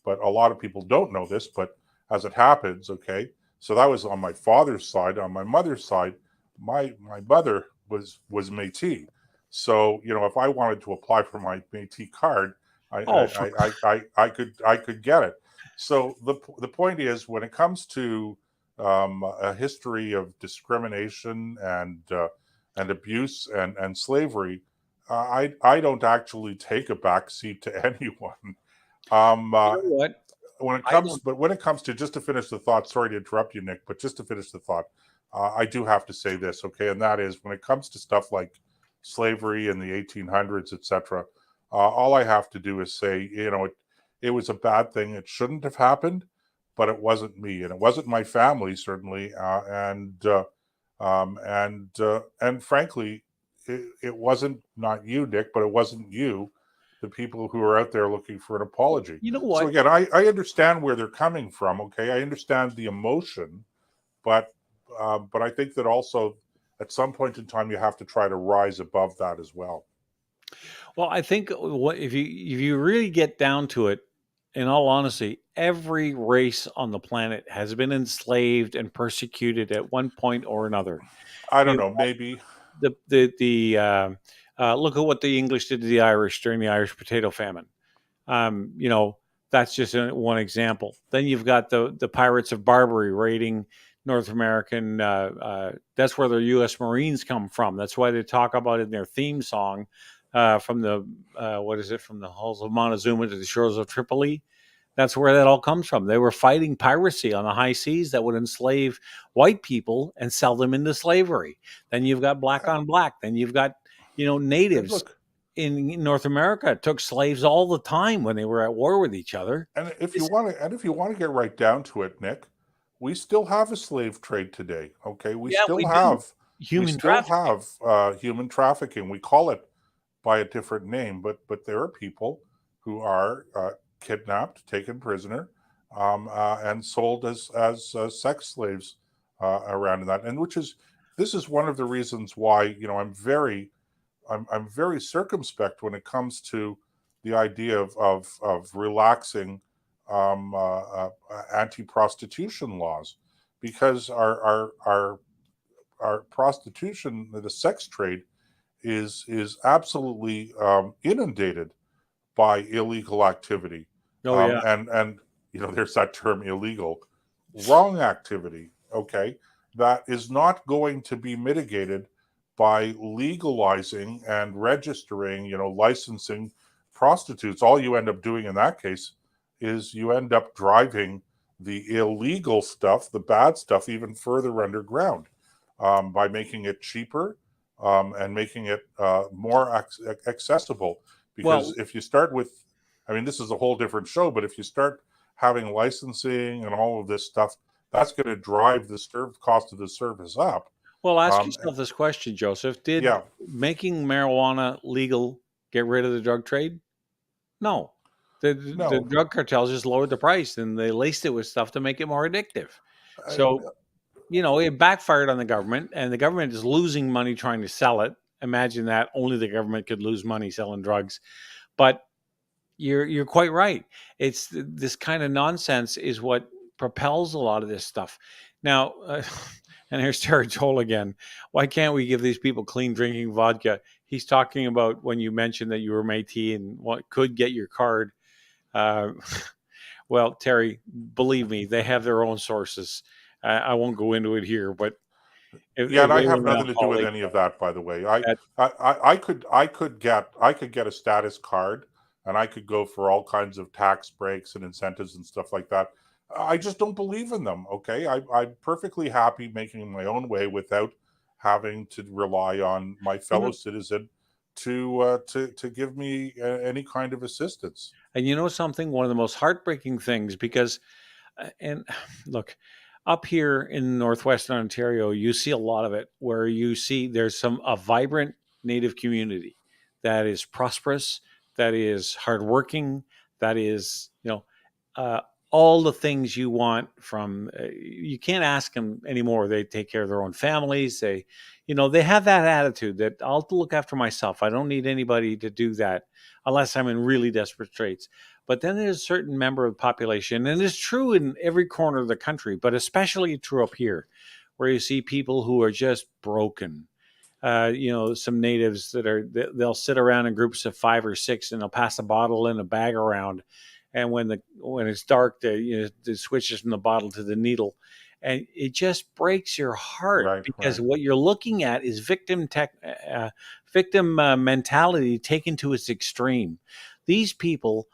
a lot of people don't know this, but as it happens, okay, so that was on my father's side. On my mother's side, my mother was Métis. So, you know, if I wanted to apply for my Métis card, I could get it. So the point is, when it comes to a history of discrimination and abuse and slavery, I don't actually take a back seat to anyone. You know what? When it comes to, just to finish the thought, sorry to interrupt you, Nick, but just to finish the thought, I do have to say this, okay, and that is, when it comes to stuff like slavery in the 1800s, etc., all I have to do is say, you know, it was a bad thing. It shouldn't have happened, but it wasn't me, and it wasn't my family, certainly, and frankly, it wasn't, not you, Nick, but it wasn't you, the people who are out there looking for an apology. You know what? So again, I understand where they're coming from. Okay, I understand the emotion, but I think that also at some point in time you have to try to rise above that as well. Well, I think if you really get down to it, in all honesty, every race on the planet has been enslaved and persecuted at one point or another. I don't know, maybe. Look at what the English did to the Irish during the Irish potato famine. You know, that's just one example. Then you've got the pirates of Barbary raiding North American. That's where the U.S. Marines come from. That's why they talk about it in their theme song, from the from the halls of Montezuma to the shores of Tripoli. That's where that all comes from. They were fighting piracy on the high seas that would enslave white people and sell them into slavery. Then you've got black on black. Then you've got, you know, natives. Look, in North America took slaves all the time when they were at war with each other. And if you want to get right down to it, Nick, we still have a slave trade today. Okay, we still have human trafficking. We call it by a different name, but there are people who are kidnapped, taken prisoner, and sold as sex slaves around in that. And this is one of the reasons why, you know, I'm very circumspect when it comes to the idea of relaxing anti-prostitution laws, because our prostitution, the sex trade, is absolutely inundated by illegal activity. Oh yeah, and you know, there's that term, illegal, wrong activity. Okay, that is not going to be mitigated by legalizing and registering, you know, licensing prostitutes. All you end up doing in that case is you end up driving the illegal stuff, the bad stuff, even further underground, by making it cheaper and making it more accessible. Because if you start with, I mean, this is a whole different show, but if you start having licensing and all of this stuff, that's going to drive the cost of the service up. Well, ask yourself this question, Joseph. Did making marijuana legal get rid of the drug trade? No. The No. drug cartels just lowered the price and they laced it with stuff to make it more addictive. I, So, it backfired on the government, and the government is losing money trying to sell it. Imagine that only the government could lose money selling drugs. But you're quite right. It's this kind of nonsense is what propels a lot of this stuff. Now, and here's Terry Toll again. Why can't we give these people clean drinking vodka? He's talking about when you mentioned that you were Métis and what could get your card. Uh, well, Terry, believe me, they have their own sources. I won't go into it here, but Yeah, if and I they were have nothing to do with alcoholic, any of that, by the way. that, I could get a status card, and I could go for all kinds of tax breaks and incentives and stuff like that. I just don't believe in them. Okay, I'm perfectly happy making my own way without having to rely on my fellow citizen to give me any kind of assistance. and you know something? One of the most heartbreaking things, because and look, up here in northwestern Ontario, you see a lot of it where you see there's a vibrant Native community that is prosperous, that is hardworking, that is uh, all the things you want from. You can't ask them anymore. They take care of their own families. They have that attitude that I'll look after myself. I don't need anybody to do that unless I'm in really desperate straits. But then there's a certain member of the population, and it's true in every corner of the country, but especially true up here, where you see people who are just broken. Some natives they'll sit around in groups of 5 or 6, and they'll pass a bottle and a bag around. And when it's dark, it switches from the bottle to the needle, and it just breaks your heart Right, because right. what you're looking at is victim mentality taken to its extreme. These people,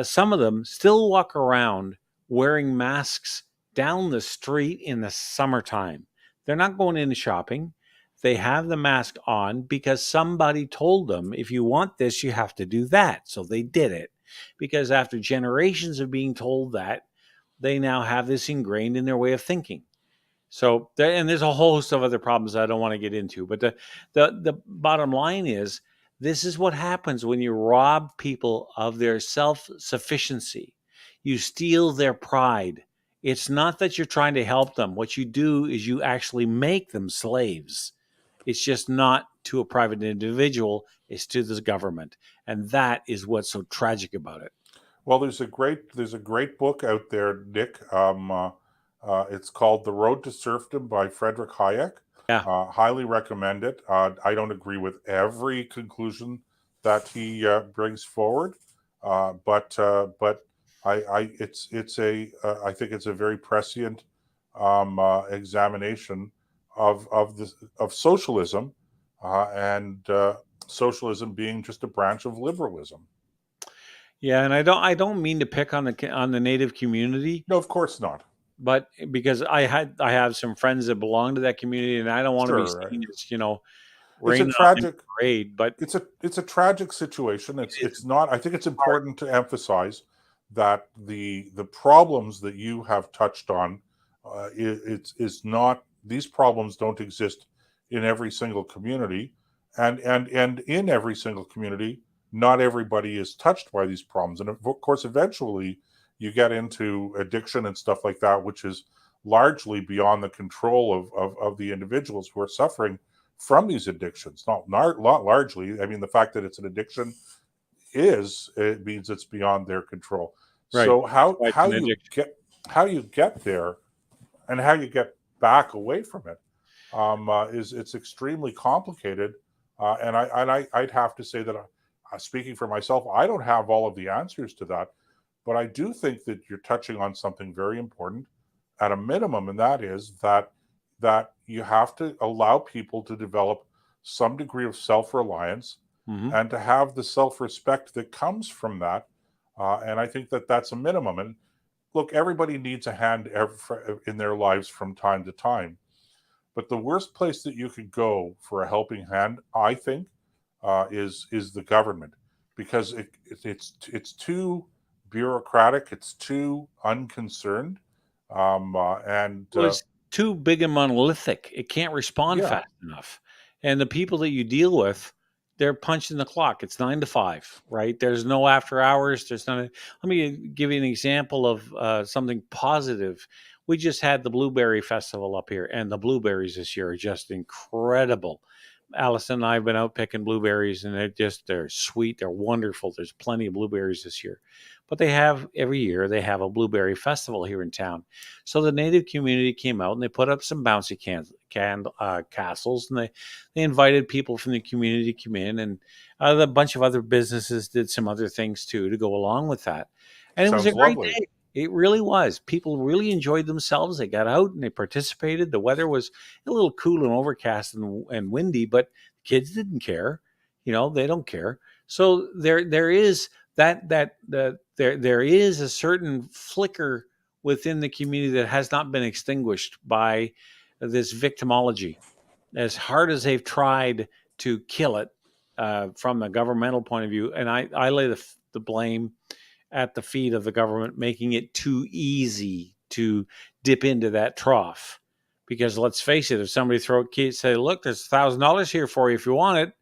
some of them, still walk around wearing masks down the street in the summertime. They're not going in shopping. They have the mask on because somebody told them, if you want this, you have to do that. So they did it because after generations of being told that, they now have this ingrained in their way of thinking. So, and there's a whole host of other problems I don't want to get into. But the bottom line is, this is what happens when you rob people of their self sufficiency. You steal their pride. It's not that you're trying to help them. What you do is you actually make them slaves. It's just not to a private individual, it's to the government. And that is what's so tragic about it. Well, there's a great book out there, Nick. It's called The Road to Serfdom by Frederick Hayek. Yeah. Highly recommend it. I don't agree with every conclusion that he brings forward, but I think it's a very prescient examination of socialism, and socialism being just a branch of liberalism. Yeah, and I don't mean to pick on the Native community, No, of course not. but because I have some friends that belong to that community, and I don't want to be Sure, seen as it's a raining on them tragic parade. But it's a tragic situation. it It's is not. I think it's hard. important to emphasize that the problems that you have touched on, it's not. These problems don't exist in every single community, and in every single community, not everybody is touched by these problems. And of course, eventually, you get into addiction and stuff like that, which is largely beyond the control of the individuals who are suffering from these addictions. Not largely. I mean, the fact that it's an addiction it means it's beyond their control. Right. So That's how why it's how an you addiction. get there and how you get back away from it is it's extremely complicated. I'd have to say that speaking for myself, I don't have all of the answers to that, but I do think that you're touching on something very important at a minimum, and that is that you have to allow people to develop some degree of self-reliance Hmm. and to have the self-respect that comes from that. And I think that that's a minimum. And look, everybody needs a hand in their lives from time to time. But the worst place that you could go for a helping hand, I think, is the government, because it's too bureaucratic, it's too unconcerned, and Well, it's too big and monolithic. It can't respond yeah, fast enough. And the people that you deal with, they're punching the clock. It's 9 to 5, right? There's no after hours. There's none. Let me give you an example of something positive. We just had the Blueberry Festival up here, and the blueberries this year are just incredible. Allison and I have been out picking blueberries, and they're sweet. They're wonderful. There's plenty of blueberries this year. But every year, they have a blueberry festival here in town. So the native community came out and they put up some bouncy castles, and they invited people from the community to come in, and a bunch of other businesses did some other things too to go along with that. And it was a Sounds great lovely. day. It really was. People really enjoyed themselves. They got out and they participated. The weather was a little cool and overcast and windy, but kids didn't care. They don't care. So there is there is a certain flicker within the community that has not been extinguished by this victimology. As hard as they've tried to kill it from the governmental point of view, and I lay the blame at the feet of the government, making it too easy to dip into that trough. Because let's face it, if somebody say, look, there's $1,000 here for you if you want it,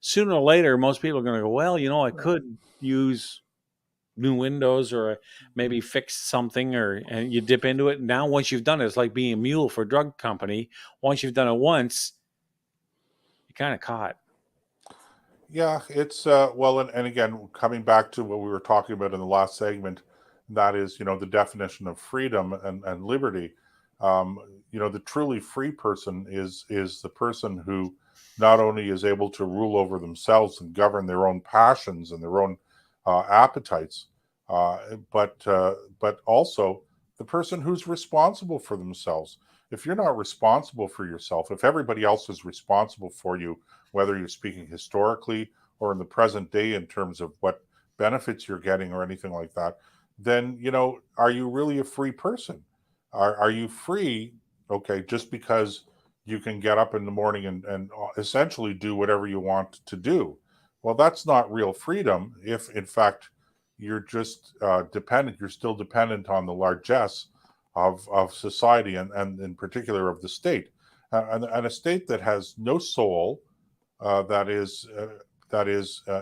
sooner or later, most people are going to go, well, I could use new windows or maybe fix something, and you dip into it. Now, once you've done it, it's like being a mule for a drug company. Once you've done it once, you're kind of caught. Yeah, it's and again, coming back to what we were talking about in the last segment, that is, the definition of freedom and liberty. The truly free person is the person who not only is able to rule over themselves and govern their own passions and their own appetites, but also the person who's responsible for themselves. If you're not responsible for yourself, if everybody else is responsible for you, whether you're speaking historically or in the present day in terms of what benefits you're getting or anything like that, then, are you really a free person? Are you free, okay, just because you can get up in the morning and essentially do whatever you want to do? Well, that's not real freedom if, in fact, you're just dependent. You're still dependent on the largesse of society and in particular of the state. And a state that has no soul, that is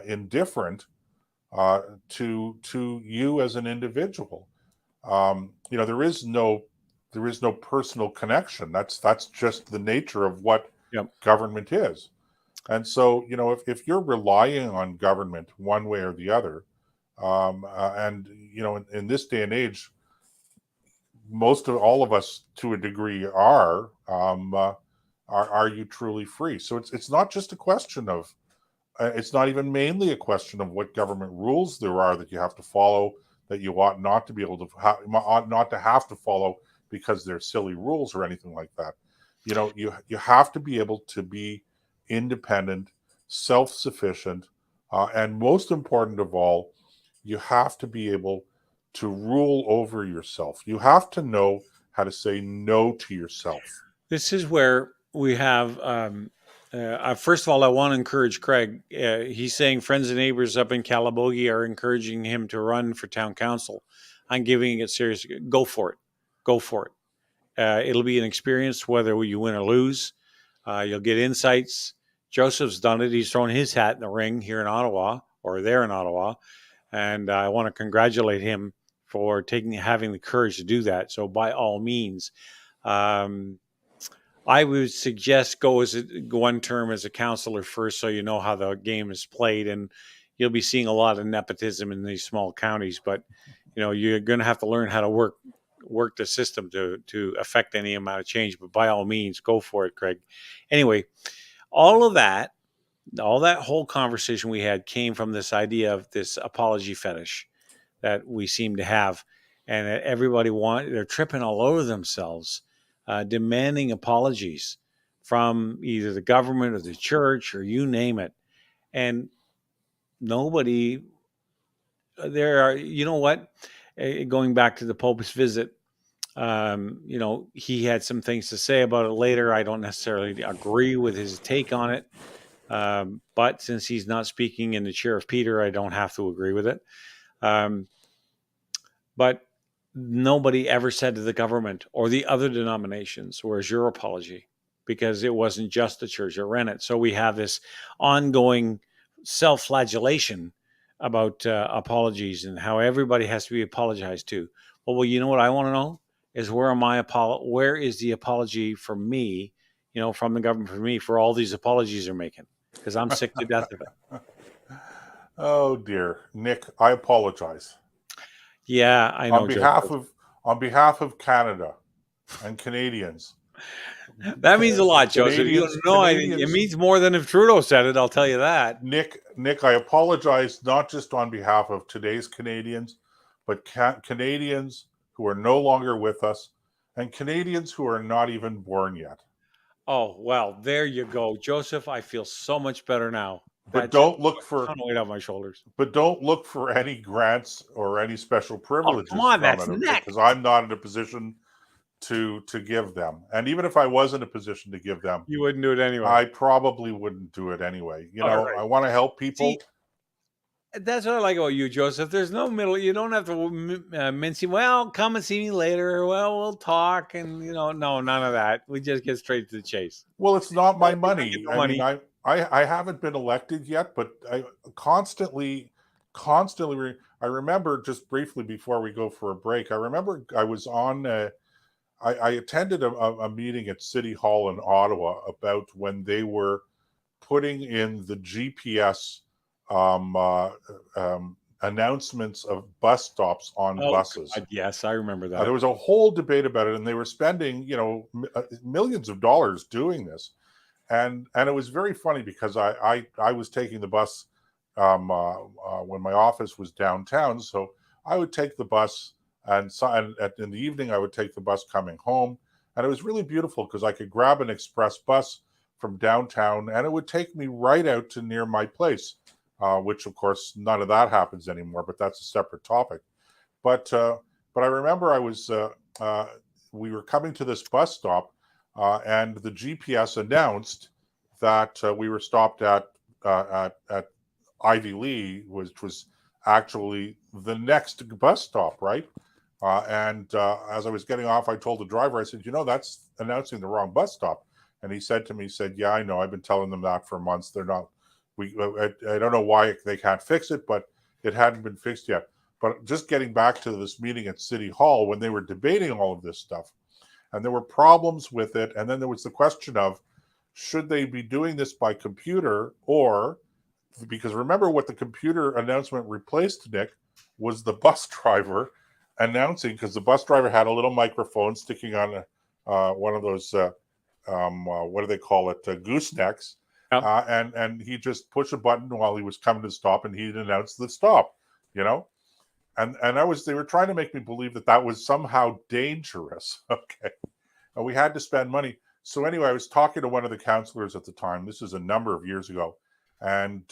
indifferent to you as an individual. There is no personal connection. That's just the nature of what government is. And so, if you're relying on government one way or the other, and in this day and age, most of all of us to a degree are you truly free? So it's not just a question of it's not even mainly a question of what government rules there are that you have to follow, that you ought not to be able to ought not to have to follow because they're silly rules or anything like that. You have to be able to be independent, self-sufficient, and most important of all, you have to be able to rule over yourself. You have to know how to say no to yourself. This is where we have, first of all, I want to encourage Craig. He's saying friends and neighbors up in Calabogie are encouraging him to run for town council. I'm giving it serious. Go for it. Go for it. It'll be an experience whether you win or lose. You'll get insights. Joseph's done it. He's thrown his hat in the ring here in Ottawa or there in Ottawa. And I want to congratulate him for having the courage to do that. So by all means, I would suggest go as one term as a councillor first, so you know how the game is played, and you'll be seeing a lot of nepotism in these small counties. But you're going to have to learn how to work the system to affect any amount of change. But by all means, go for it, Craig. Anyway, all that whole conversation we had came from this idea of this apology fetish that we seem to have, and everybody they're tripping all over themselves, demanding apologies from either the government or the church or you name it. And nobody there are, going back to the Pope's visit, he had some things to say about it later. I don't necessarily agree with his take on it. But since he's not speaking in the chair of Peter, I don't have to agree with it. But nobody ever said to the government or the other denominations, where's your apology? Because it wasn't just the church that ran it. So we have this ongoing self-flagellation about apologies and how everybody has to be apologized to. Well, you know what I want to know is where is the apology for me, from the government for me for all these apologies they're making? Because I'm sick to death of it. Oh dear, Nick, I apologize. Yeah, I know. On behalf of Canada and Canadians. That means a lot, Joseph. You have no idea. It means more than if Trudeau said it, I'll tell you that. Nick, I apologize not just on behalf of today's Canadians, but Canadians who are no longer with us and Canadians who are not even born yet. Oh, well, there you go. Joseph, I feel so much better now. But don't look for a ton of weight off my shoulders. But don't look for any grants or any special privileges come on, that's from it, next. because I'm not in a position to give them. And even if I was in a position to give them, you wouldn't do it anyway. I probably wouldn't do it anyway. Right. I want to help people. See, that's what I like about you, Joseph. There's no middle. You don't have to mince. Well, come and see me later. Well, we'll talk, and no, none of that. We just get straight to the chase. Well, it's not my money. I mean, I haven't been elected yet, but I constantly. I remember, just briefly before we go for a break, I remember I was on. I attended a meeting at City Hall in Ottawa about when they were putting in the GPS announcements of bus stops on buses. God, yes, I remember that. There was a whole debate about it, and they were spending, millions of dollars doing this, and it was very funny because I was taking the bus when my office was downtown, so I would take the bus. And in the evening, I would take the bus coming home. And it was really beautiful because I could grab an express bus from downtown and it would take me right out to near my place, which, of course, none of that happens anymore, but that's a separate topic. But I remember we were coming to this bus stop and the GPS announced that we were stopped at Ivy Lee, which was actually the next bus stop, right? And as I was getting off, I told the driver, I said, that's announcing the wrong bus stop. And he said to me, yeah, I know. I've been telling them that for months. They're not, I don't know why they can't fix it, but it hadn't been fixed yet. But just getting back to this meeting at City Hall, when they were debating all of this stuff, and there were problems with it. And then there was the question of, should they be doing this by computer or, because remember what the computer announcement replaced, Nick, was the bus driver announcing, because the bus driver had a little microphone sticking on one of those what do they call it, goosenecks, and he just pushed a button while he was coming to the stop, and he'd announce the stop, and they were trying to make me believe that was somehow dangerous. Okay, and we had to spend money. So anyway, I was talking to one of the counselors at the time. This is a number of years ago, and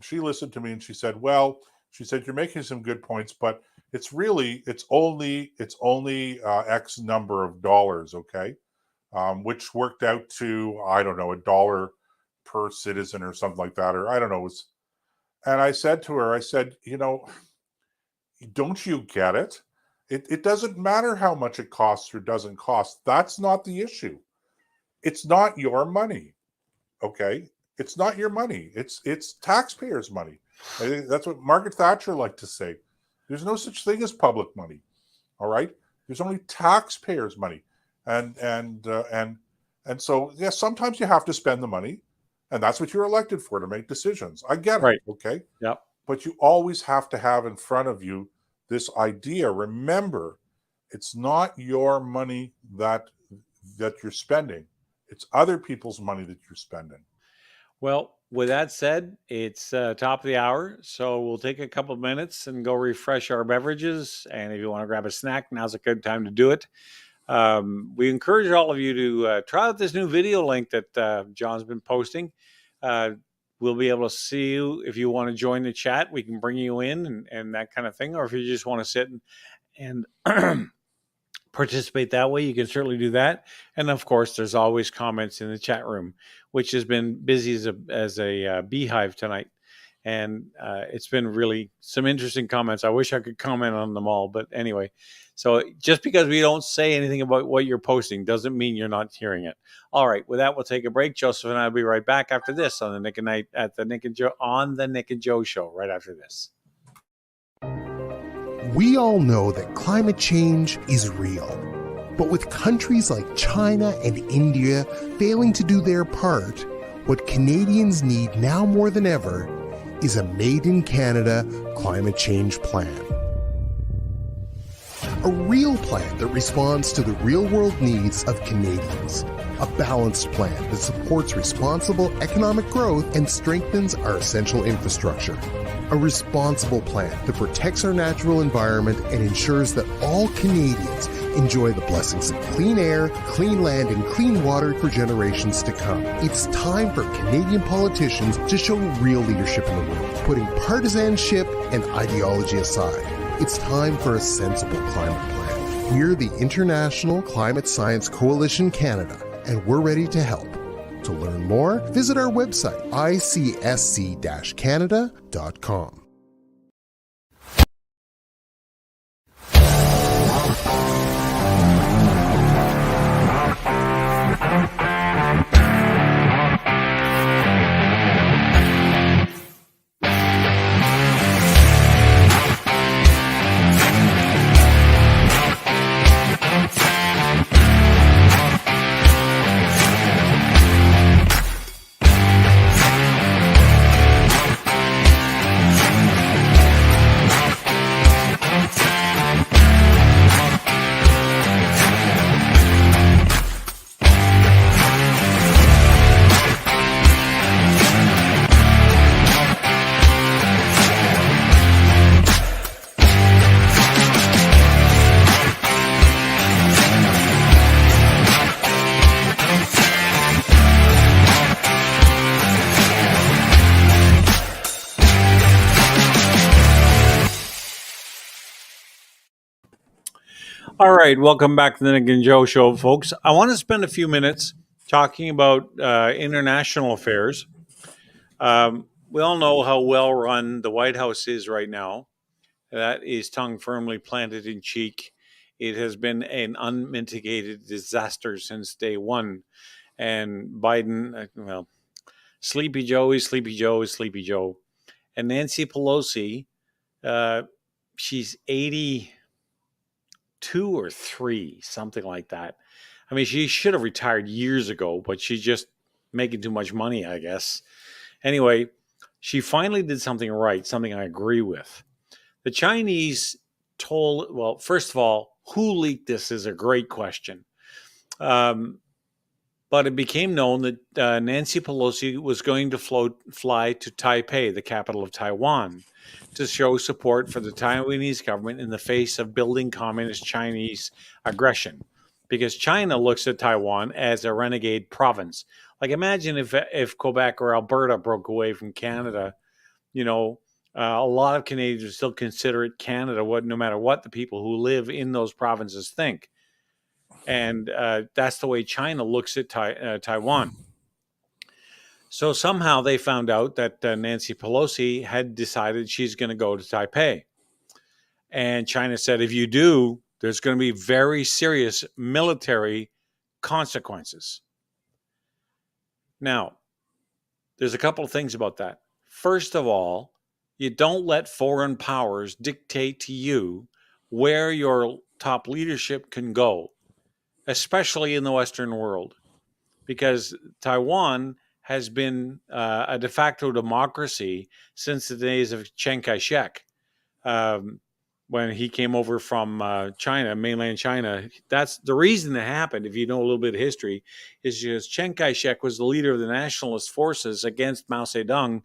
she listened to me and she said, you're making some good points, but it's only X number of dollars, okay? Which worked out to, I don't know, $1 per citizen or something like that, or I don't know. And I said to her, don't you get it? It doesn't matter how much it costs or doesn't cost. That's not the issue. It's not your money, okay? It's not your money. It's taxpayers' money. I think that's what Margaret Thatcher liked to say. There's no such thing as public money. All right. There's only taxpayers' money. And so, yes, sometimes you have to spend the money. And that's what you're elected for, to make decisions. I get it. Right. Okay. Yep. But you always have to have in front of you this idea. Remember, it's not your money that you're spending. It's other people's money that you're spending. Well, with that said, it's top of the hour, so we'll take a couple of minutes and go refresh our beverages. And if you want to grab a snack, now's a good time to do it. We encourage all of you to try out this new video link that John's been posting. We'll be able to see you if you want to join the chat. We can bring you in and that kind of thing. Or if you just want to sit and participate that way, you can certainly do that. And of course, there's always comments in the chat room, which has been busy as a beehive tonight. And it's been really some interesting comments. I wish I could comment on them all, but anyway. So just because we don't say anything about what you're posting doesn't mean you're not hearing it. All right, with that, we'll take a break. Joseph and I will be right back after this on the Nick and Night at the Nick and Joe on the Nick and Joe show. Right after this. We all know that climate change is real. But with countries like China and India failing to do their part, what Canadians need now more than ever is a Made in Canada climate change plan. A real plan that responds to the real-world needs of Canadians. A balanced plan that supports responsible economic growth and strengthens our essential infrastructure. A responsible plan that protects our natural environment and ensures that all Canadians enjoy the blessings of clean air, clean land, and clean water for generations to come. It's time for Canadian politicians to show real leadership in the world, putting partisanship and ideology aside. It's time for a sensible climate plan. We're the International Climate Science Coalition Canada, and we're ready to help. To learn more, visit our website, icsc-canada.com. All right, welcome back to the Nick and Joe show, folks. I want to spend a few minutes talking about international affairs. We all know how well run the White House is right now. That is tongue firmly planted in cheek. It has been an unmitigated disaster since day one. And Biden, well, Sleepy Joe is Sleepy Joe is Sleepy Joe. And Nancy Pelosi, she's 82 or 3, something like that. I mean, she should have retired years ago, but she's just making too much money, I guess. Anyway, she finally did something right, something I agree with. The Chinese told, well, first of all, who leaked this is a great question. But it became known that Nancy Pelosi was going to fly to Taipei, the capital of Taiwan, to show support for the Taiwanese government in the face of building communist Chinese aggression. Because China looks at Taiwan as a renegade province. Like, imagine if Quebec or Alberta broke away from Canada, a lot of Canadians would still consider it Canada, no matter what the people who live in those provinces think. And that's the way China looks at Taiwan. So somehow they found out that Nancy Pelosi had decided she's going to go to Taipei. And China said, if you do, there's going to be very serious military consequences. Now, there's a couple of things about that. First of all, you don't let foreign powers dictate to you where your top leadership can go, especially in the Western world, because Taiwan has been a de facto democracy since the days of Chiang Kai-shek. When he came over from China, mainland China, that's the reason it happened. If you know a little bit of history, is because Chiang Kai-shek was the leader of the nationalist forces against Mao Zedong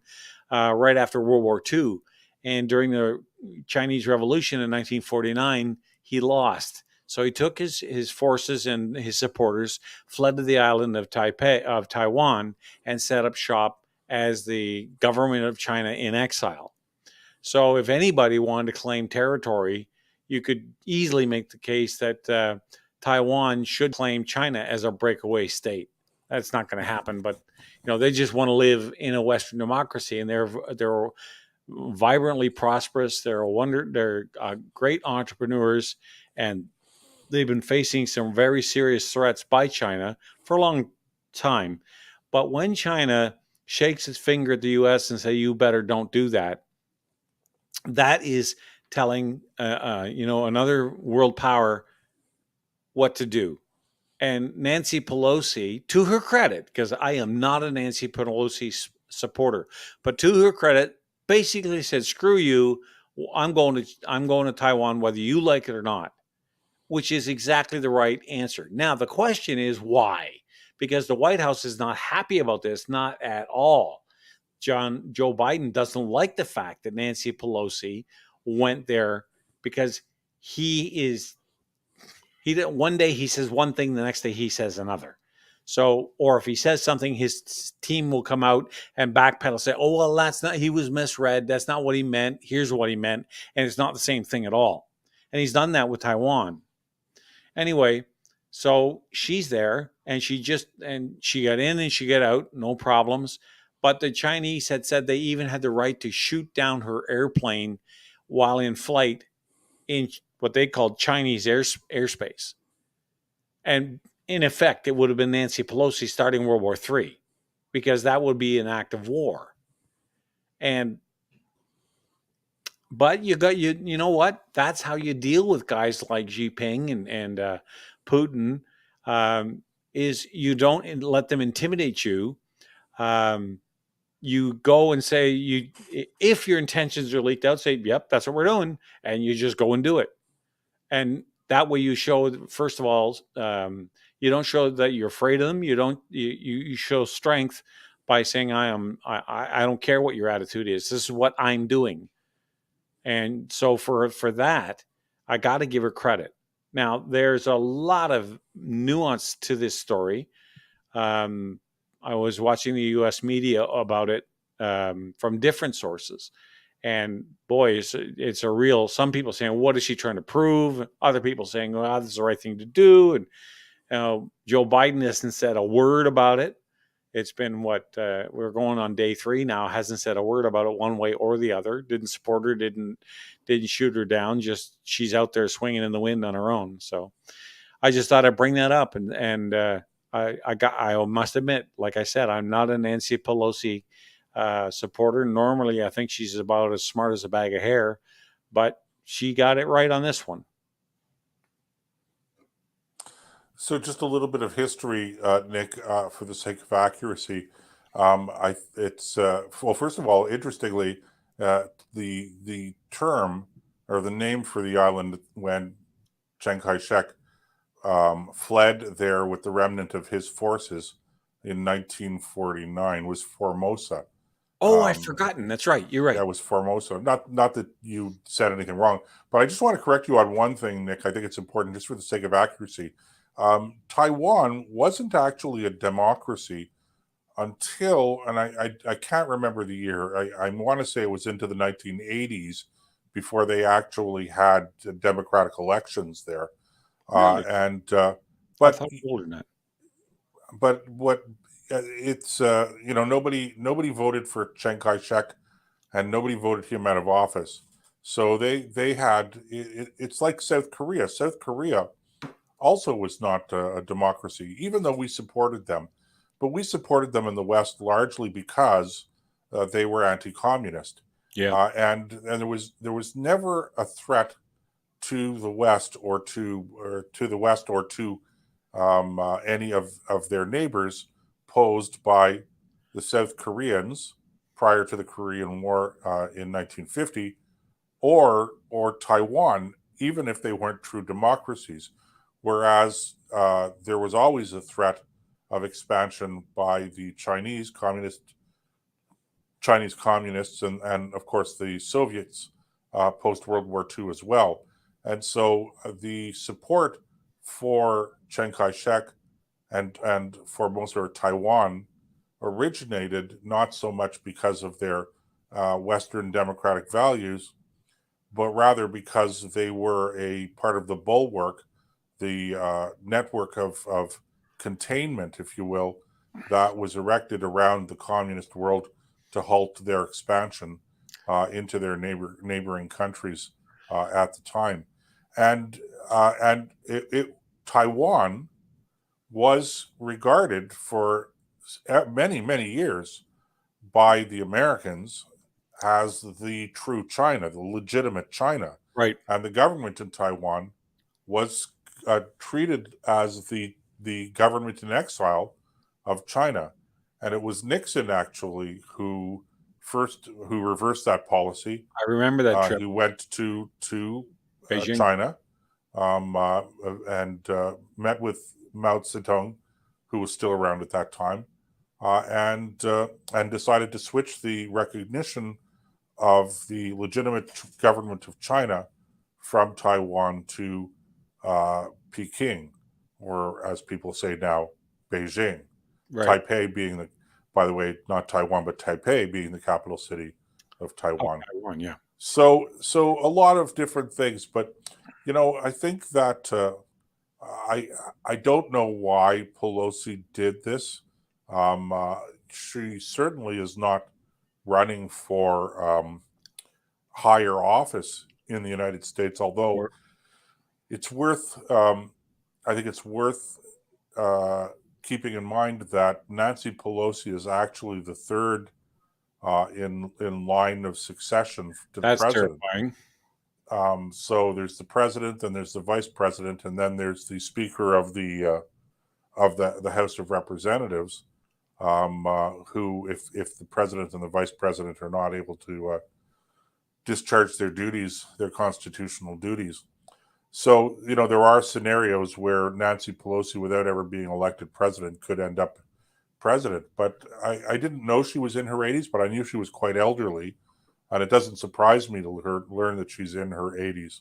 right after World War II. And during the Chinese Revolution in 1949, he lost. So he took his forces and his supporters, fled to the island of Taiwan, and set up shop as the government of China in exile. So if anybody wanted to claim territory, you could easily make the case that Taiwan should claim China as a breakaway state. That's not going to happen, but they just want to live in a Western democracy, and they're vibrantly prosperous. They're great entrepreneurs, And they've been facing some very serious threats by China for a long time. But when China shakes its finger at the U.S. and say, "You better don't do that," that is telling another world power what to do. And Nancy Pelosi, to her credit, because I am not a Nancy Pelosi supporter, but to her credit, basically said, "Screw you! I'm going to Taiwan, whether you like it or not," which is exactly the right answer. Now the question is why? Because the White House is not happy about this, not at all. Joe Biden doesn't like the fact that Nancy Pelosi went there because he didn't. One day he says one thing, the next day he says another. So, or if he says something, his team will come out and backpedal, say, "Oh, well, that's not, he was misread. That's not what he meant. Here's what he meant." And it's not the same thing at all. And he's done that with Taiwan. Anyway, so she's there and she got in and she got out, no problems. But the Chinese had said they even had the right to shoot down her airplane while in flight in what they called Chinese airspace. And in effect, it would have been Nancy Pelosi starting World War III, because that would be an act of war. But you know what? That's how you deal with guys like Xi Jinping and Putin. Is you don't let them intimidate you. You go and say, if your intentions are leaked out, say, "Yep, that's what we're doing," and you just go and do it. And that way you show, first of all, you don't show that you're afraid of them. You show strength by saying, I don't care what your attitude is. This is what I'm doing. And so for that, I got to give her credit. Now, there's a lot of nuance to this story. I was watching the U.S. media about it from different sources. And boy, it's a real, some people saying, "What is she trying to prove?" Other people saying, "Well, this is the right thing to do." And Joe Biden hasn't said a word about it. It's been we're going on day 3 now, hasn't said a word about it one way or the other. Didn't support her, didn't shoot her down. Just she's out there swinging in the wind on her own. So I just thought I'd bring that up. And I must admit, like I said, I'm not a Nancy Pelosi supporter. Normally, I think she's about as smart as a bag of hair, but she got it right on this one. So just a little bit of history, Nick, for the sake of accuracy. Well, first of all, interestingly, the term or the name for the island when Chiang Kai-shek fled there with the remnant of his forces in 1949 was Formosa. Oh, I've forgotten. That's right. You're right. That was Formosa. Not that you said anything wrong, but I just want to correct you on one thing, Nick. I think it's important just for the sake of accuracy. Taiwan wasn't actually a democracy until, and I can't remember the year. I want to say it was into the 1980s before they actually had democratic elections there. Really? But I thought it was older than that. But what it's nobody voted for Chiang Kai-shek, and nobody voted him out of office. So they had it's like South Korea. South Korea also was not a democracy, even though we supported them. But we supported them in the West largely because they were anti-communist. Yeah. And there was never a threat to the West or to any of their neighbors posed by the South Koreans prior to the Korean War in 1950, or Taiwan, even if they weren't true democracies. Whereas there was always a threat of expansion by the Chinese communists, and of course the Soviets post World War II as well. And so the support for Chiang Kai-shek and for most of Taiwan originated not so much because of their Western democratic values, but rather because they were a part of the bulwark, the network of containment, if you will, that was erected around the communist world to halt their expansion into their neighboring countries at the time. And Taiwan was regarded for many, many years by the Americans as the true China, the legitimate China. Right. And the government in Taiwan was treated as the government in exile of China. And it was Nixon actually who reversed that policy. I remember that trip. He went to Beijing. China and met with Mao Zedong, who was still around at that time, and decided to switch the recognition of the legitimate government of China from Taiwan to Peking, or as people say now, Beijing. Right. Taipei being by the way, not Taiwan, but Taipei being the capital city of Taiwan. Oh, Taiwan, yeah. So a lot of different things, but I think that I don't know why Pelosi did this. She certainly is not running for higher office in the United States, although it's worth. I think it's worth keeping in mind that Nancy Pelosi is actually the third in line of succession to the president. Terrifying. So there's the president, then there's the vice president, and then there's the speaker of the House of Representatives, who, if the president and the vice president are not able to discharge their duties, their constitutional duties. So, there are scenarios where Nancy Pelosi, without ever being elected president, could end up president. But I didn't know she was in her 80s, but I knew she was quite elderly. And it doesn't surprise me to learn that she's in her 80s.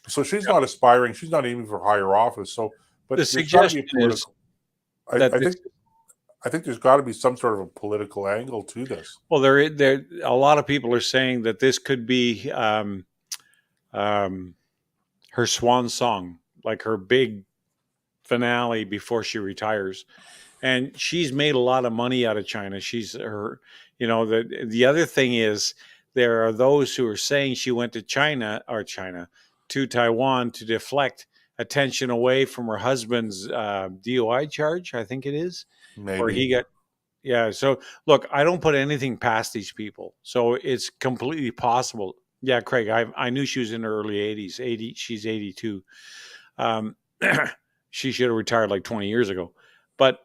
So she's not aspiring. She's not aiming for higher office. So, but the suggestion is that I think there's got to be some sort of a political angle to this. Well, there a lot of people are saying that this could be her swan song, like her big finale before she retires. And she's made a lot of money out of China. The other thing is, there are those who are saying she went to to Taiwan to deflect attention away from her husband's DUI charge, I think it is. Maybe. Or he got, yeah. So look, I don't put anything past these people. So it's completely possible. Yeah, Craig, I knew she was in her early 80s. She's 82. She should have retired like 20 years ago. But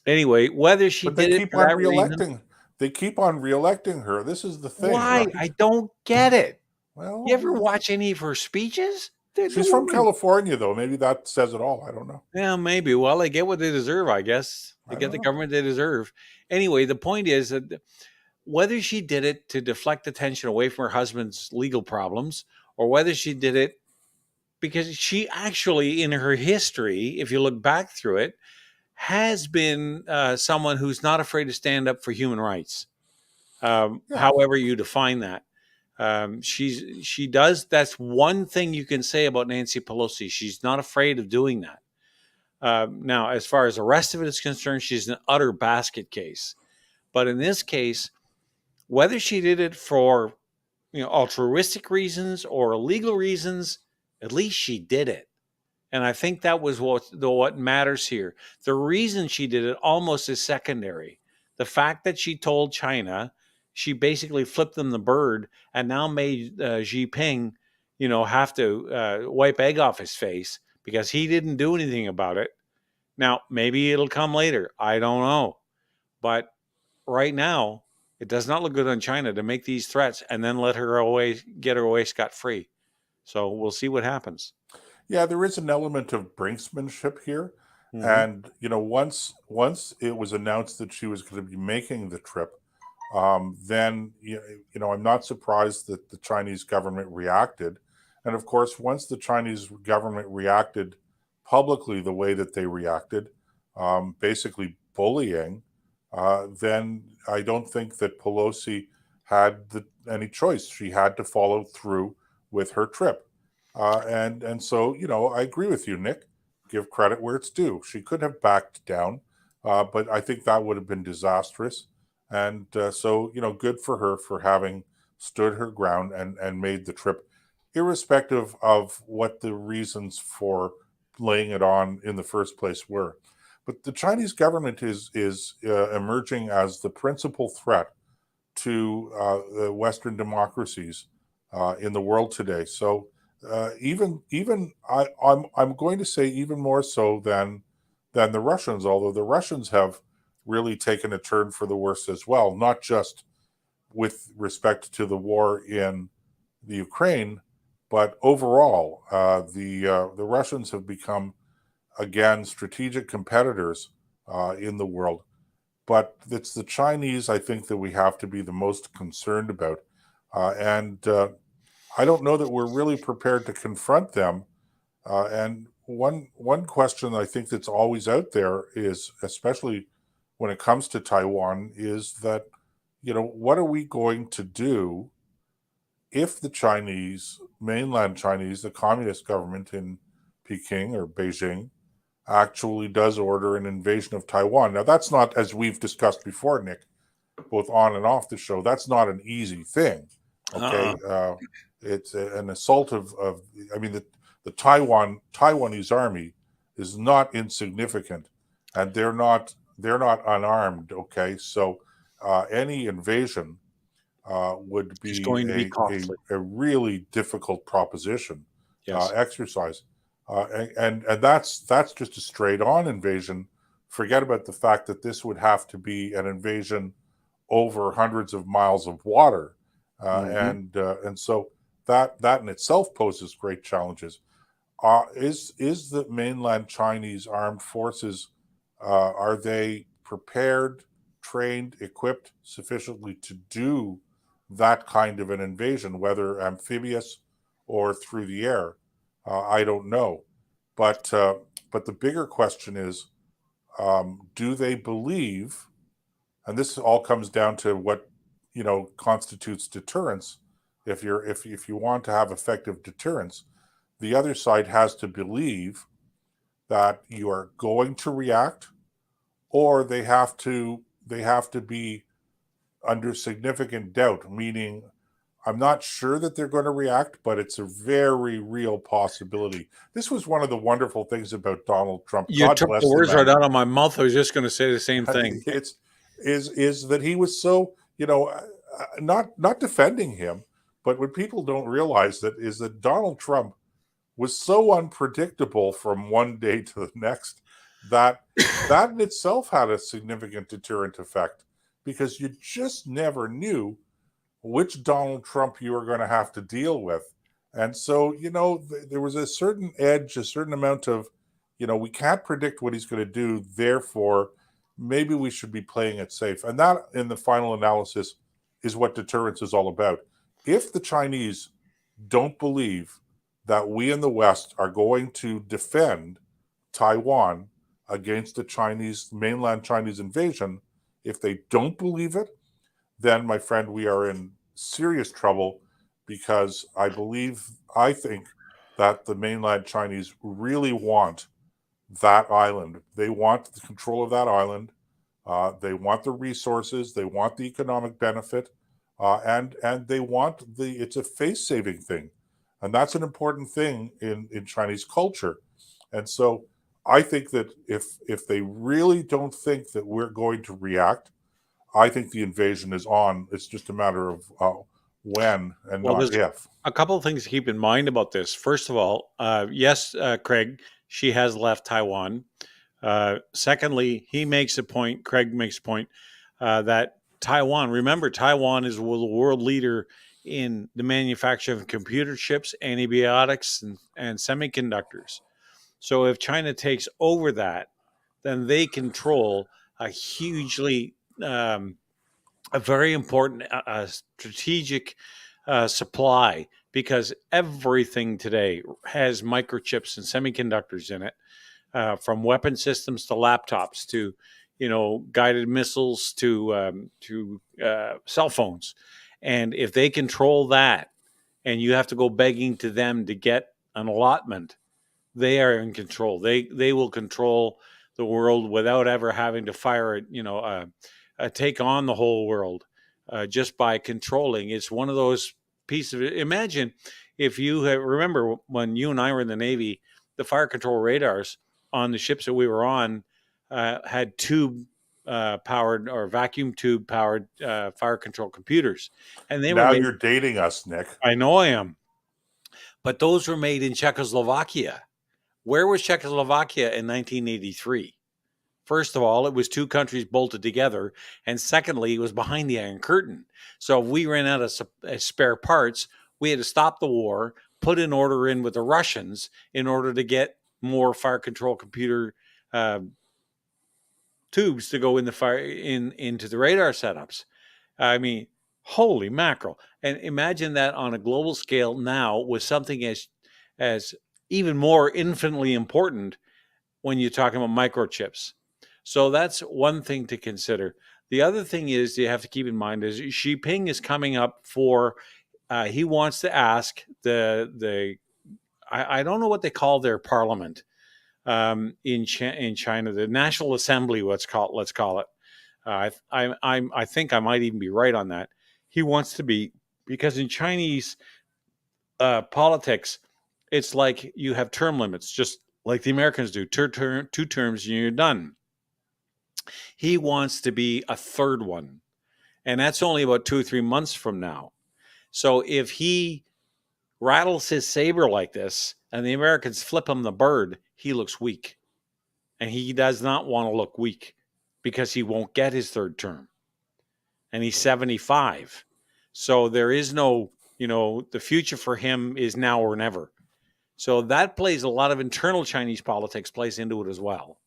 whether they keep on reelecting. They keep on reelecting her. This is the thing. Why? Right? I don't get it. Well, you ever watch any of her speeches? She's from California, though. Maybe that says it all. I don't know. Yeah, maybe. Well, they get what they deserve, I guess. They get the government they deserve. Anyway, the point is that whether she did it to deflect attention away from her husband's legal problems, or whether she did it because she actually, in her history, if you look back through it, has been someone who's not afraid to stand up for human rights, however you define that. She does. That's one thing you can say about Nancy Pelosi. She's not afraid of doing that. Now, as far as the rest of it is concerned, she's an utter basket case. But in this case, whether she did it for altruistic reasons or legal reasons, at least she did it. And I think that was what matters here. The reason she did it almost is secondary. The fact that she told China, she basically flipped them the bird and now made Xi Jinping, have to wipe egg off his face because he didn't do anything about it. Now, maybe it'll come later. I don't know. But right now, it does not look good on China to make these threats and then get her away scot-free. So we'll see what happens. Yeah, there is an element of brinksmanship here. Mm-hmm. And, once it was announced that she was going to be making the trip, then, I'm not surprised that the Chinese government reacted. And of course, once the Chinese government reacted publicly the way that they reacted, basically bullying, then I don't think that Pelosi had any choice. She had to follow through with her trip. And so, I agree with you, Nick. Give credit where it's due. She could have backed down, but I think that would have been disastrous. And so, good for her for having stood her ground and made the trip. irrespective of what the reasons for laying it on in the first place were. But the Chinese government is emerging as the principal threat to the Western democracies in the world today. So I'm going to say even more so than the Russians, although the Russians have really taken a turn for the worse as well, not just with respect to the war in the Ukraine, but overall, the Russians have become again strategic competitors in the world. But it's the Chinese, I think, that we have to be the most concerned about, and I don't know that we're really prepared to confront them. And one question I think that's always out there is, especially when it comes to Taiwan, is that what are we going to do if the Chinese, mainland Chinese, the communist government in Peking or Beijing, actually does order an invasion of Taiwan? Now, that's not, as we've discussed before, Nick, both on and off the show, that's not an easy thing. Okay, it's an assault of I mean, the Taiwanese army is not insignificant, and they're not unarmed. Okay, so any invasion would It's be going to be costly. a really difficult proposition Yes. exercise, and that's just a straight on invasion. Forget about the fact that this would have to be an invasion over hundreds of miles of water, and so that in itself poses great challenges. Is the mainland Chinese armed forces are they prepared, trained, equipped sufficiently to do that kind of an invasion, whether amphibious or through the air? I don't know, but the bigger question is, do they believe? And this all comes down to what constitutes deterrence. If you want to have effective deterrence, the other side has to believe that you are going to react, or they have to be under significant doubt, meaning I'm not sure that they're going to react, but it's a very real possibility. This was one of the wonderful things about Donald Trump. You God took the bless the words right man. out of my mouth. I was just going to say the same thing. It's is that he was so not defending him, but what people don't realize that is that Donald Trump was so unpredictable from one day to the next that that in itself had a significant deterrent effect, because you just never knew which Donald Trump you were going to have to deal with. And so, there was a certain edge, a certain amount of, we can't predict what he's going to do. Therefore, maybe we should be playing it safe. And that, in the final analysis, is what deterrence is all about. If the Chinese don't believe that we in the West are going to defend Taiwan against the mainland Chinese invasion, if they don't believe it, then, my friend, we are in serious trouble, because I think that the mainland Chinese really want that island. They want the control of that island. They want the resources. They want the economic benefit, and they want it's a face-saving thing, and that's an important thing in Chinese culture. And so, I think that if they really don't think that we're going to react, I think the invasion is on. It's just a matter of when and Well, not there's if. a couple of things to keep in mind about this. First of all, yes, Craig, she has left Taiwan. Secondly, Craig makes a point, that Taiwan, remember, Taiwan is the world leader in the manufacture of computer chips, antibiotics, and semiconductors. So if China takes over that, then they control a very important strategic supply, because everything today has microchips and semiconductors in it, from weapon systems to laptops to guided missiles to cell phones. And if they control that, and you have to go begging to them to get an allotment, they are in control. They will control the world without ever having to fire it, take on the whole world, just by controlling. It's one of those pieces of it. Imagine if you remember when you and I were in the Navy, the fire control radars on the ships that we were on had tube powered or vacuum tube powered fire control computers, and they were Now made. you're dating us, Nick. I know I am, but those were made in Czechoslovakia. Where was Czechoslovakia in 1983? First of all, it was two countries bolted together, and secondly, it was behind the Iron Curtain. So if we ran out of spare parts, we had to stop the war, put an order in with the Russians in order to get more fire control computer tubes to go in the fire into the radar setups. I mean, holy mackerel! And imagine that on a global scale now with something as even more infinitely important when you're talking about microchips. So that's one thing to consider. The other thing is you have to keep in mind is Xi Jinping is coming up for. He wants to ask I don't know what they call their parliament in China, the National Assembly. Let's call it. I think I might even be right on that. He wants to be, because in Chinese politics, it's like you have term limits, just like the Americans do. Two terms and you're done. He wants to be a third one, and that's only about 2 or 3 months from now. So if he rattles his saber like this and the Americans flip him the bird, he looks weak. And he does not want to look weak because he won't get his third term. And he's 75. So there is no, the future for him is now or never. So that plays a lot of internal Chinese politics plays into it as well.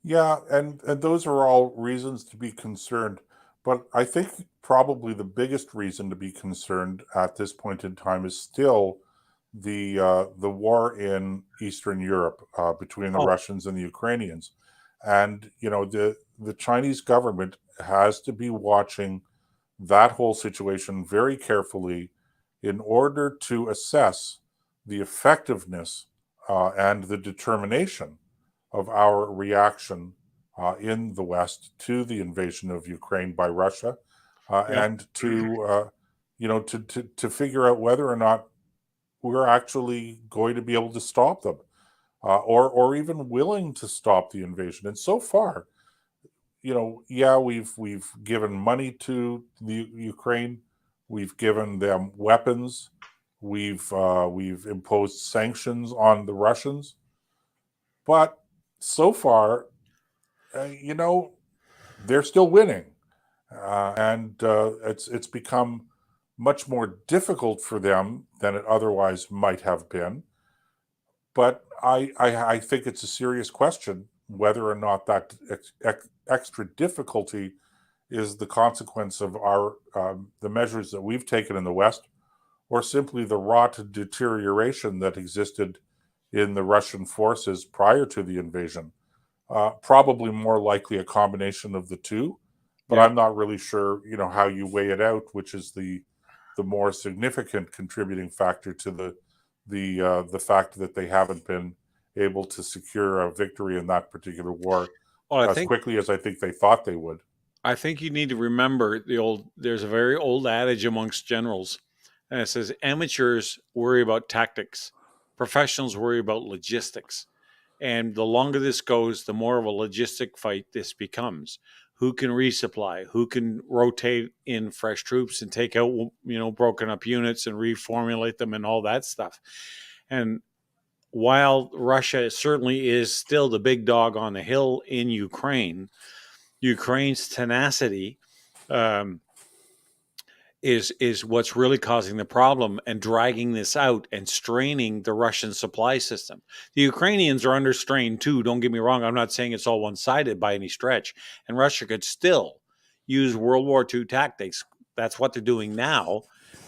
Yeah, and those are all reasons to be concerned. But I think probably the biggest reason to be concerned at this point in time is still the war in Eastern Europe between the Russians and the Ukrainians. And the Chinese government has to be watching that whole situation very carefully in order to assess the effectiveness and the determination of our reaction in the West to the invasion of Ukraine by Russia, and to figure out whether or not we're actually going to be able to stop them, or even willing to stop the invasion. And so far, we've given money to the Ukraine, we've given them weapons, we've imposed sanctions on the Russians, but so far, they're still winning, and it's become much more difficult for them than it otherwise might have been. But I think it's a serious question whether or not that extra difficulty is the consequence of the measures that we've taken in the West, or simply the raw deterioration that existed in the Russian forces prior to the invasion. Probably more likely a combination of the two, but I'm not really sure, how you weigh it out, which is the more significant contributing factor to the fact that they haven't been able to secure a victory in that particular war quickly as I think they thought they would. I think you need to remember there's a very old adage amongst generals, and it says amateurs worry about tactics, professionals worry about logistics. And the longer this goes, the more of a logistic fight this becomes. Who can resupply? Who can rotate in fresh troops and take out, broken up units and reformulate them and all that stuff? And while Russia certainly is still the big dog on the hill in Ukraine, Ukraine's tenacity is what's really causing the problem and dragging this out and straining the Russian supply system. The Ukrainians are under strain too. Don't get me wrong. I'm not saying it's all one-sided by any stretch. And Russia could still use World War II tactics. That's what they're doing now.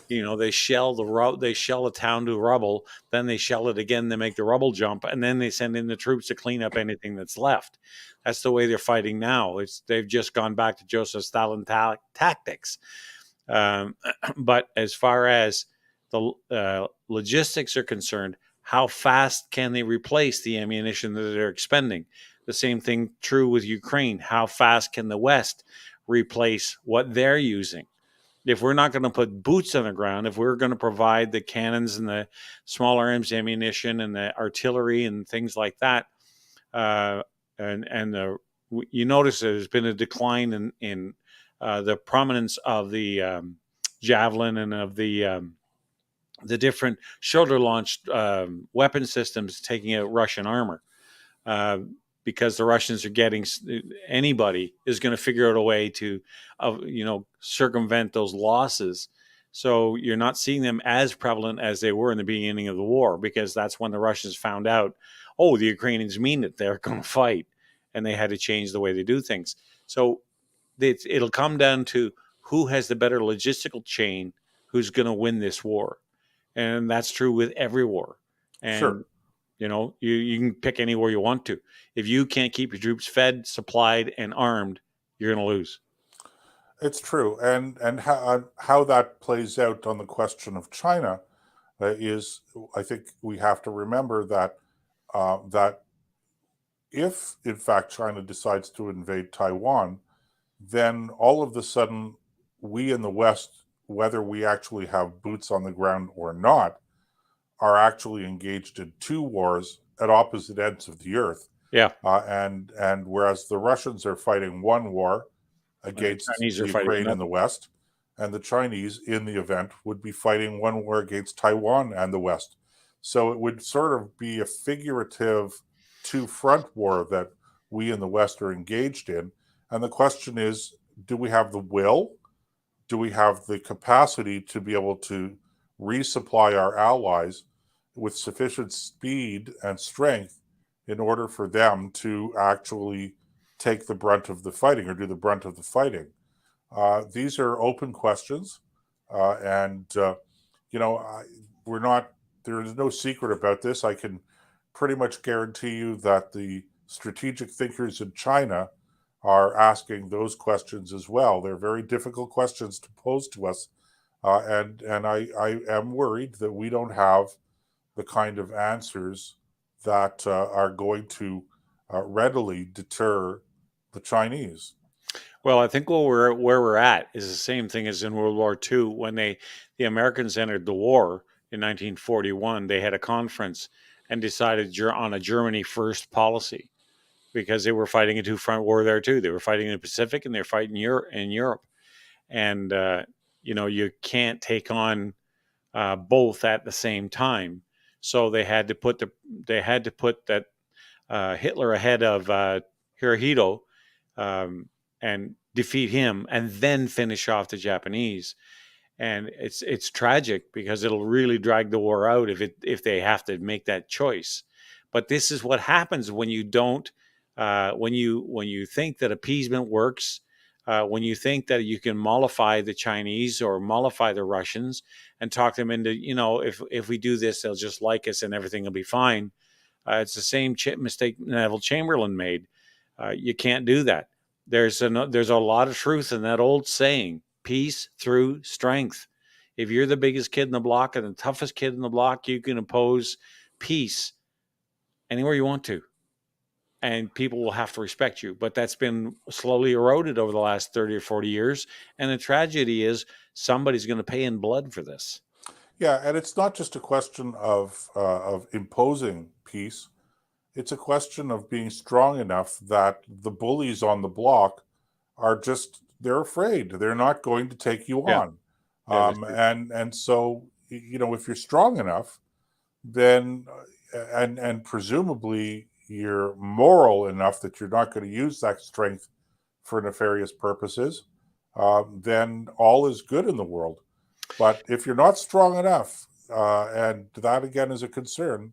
They shell the town to rubble, then they shell it again. They make the rubble jump, and then they send in the troops to clean up anything that's left. That's the way they're fighting now. They've just gone back to Joseph Stalin tactics. But as far as the logistics are concerned, how fast can they replace the ammunition that they're expending? The same thing true with Ukraine. How fast can the West replace what they're using? if we're not going to put boots on the ground, if we're going to provide the cannons and the small arms ammunition and the artillery and things like that, you notice there's been a decline in the prominence of the javelin and of the different shoulder-launched weapon systems taking out Russian armor. Because the Russians are getting, anybody is going to figure out a way to, circumvent those losses. So you're not seeing them as prevalent as they were in the beginning of the war, because that's when the Russians found out, oh, the Ukrainians mean it. They're going to fight. And they had to change the way they do things. So it'll come down to who has the better logistical chain, who's going to win this war. And that's true with every war. And Sure. You can pick any war you want to. If you can't keep your troops fed, supplied, and armed, you're going to lose. It's true, and how that plays out on the question of China is, I think we have to remember that that if in fact China decides to invade Taiwan, then all of a sudden we in the West, whether we actually have boots on the ground or not, are actually engaged in two wars at opposite ends of the earth. Yeah. And whereas the Russians are fighting one war against the Ukraine in the West, and the Chinese in the event would be fighting one war against Taiwan and the West. So it would sort of be a figurative two-front war that we in the West are engaged in. And the question is, do we have the will? Do we have the capacity to be able to resupply our allies with sufficient speed and strength in order for them to actually take the brunt of the fighting or do the brunt of the fighting? These are open questions. We're not, there is no secret about this. I can pretty much guarantee you that the strategic thinkers in China are asking those questions as well. They're very difficult questions to pose to us. And I am worried that we don't have the kind of answers that are going to readily deter the Chinese. Well, I think where we're at is the same thing as in World War II. When the Americans entered the war in 1941, they had a conference and decided on a Germany first policy, because they were fighting a two-front war there too. They were fighting in the Pacific and they're fighting in Europe. And you can't take on both at the same time. So they had to put that Hitler ahead of Hirohito and defeat him, and then finish off the Japanese. And it's tragic, because it'll really drag the war out if they have to make that choice. But this is what happens when you don't when you think that appeasement works. When you think that you can mollify the Chinese or mollify the Russians and talk them into, if we do this, they'll just like us and everything will be fine. It's the same mistake Neville Chamberlain made. You can't do that. There's a lot of truth in that old saying, peace through strength. If you're the biggest kid in the block and the toughest kid in the block, you can impose peace anywhere you want to. And people will have to respect you. But that's been slowly eroded over the last 30 or 40 years. And the tragedy is somebody's going to pay in blood for this. Yeah, and it's not just a question of imposing peace. It's a question of being strong enough that the bullies on the block are they're afraid. They're not going to take you on. And so, if you're strong enough, then, and presumably you're moral enough that you're not going to use that strength for nefarious purposes, then all is good in the world. But if you're not strong enough, and that again is a concern,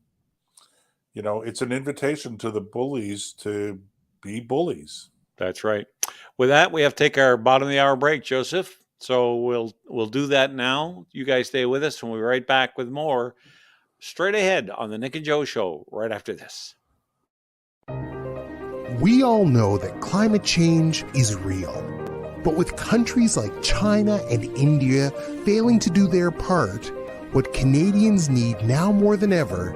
it's an invitation to the bullies to be bullies. That's right. With that, we have to take our bottom of the hour break, Joseph. So we'll do that now. You guys stay with us, and we'll be right back with more straight ahead on the Nick and Joe Show right after this. We all know that climate change is real. But with countries like China and India failing to do their part, what Canadians need now more than ever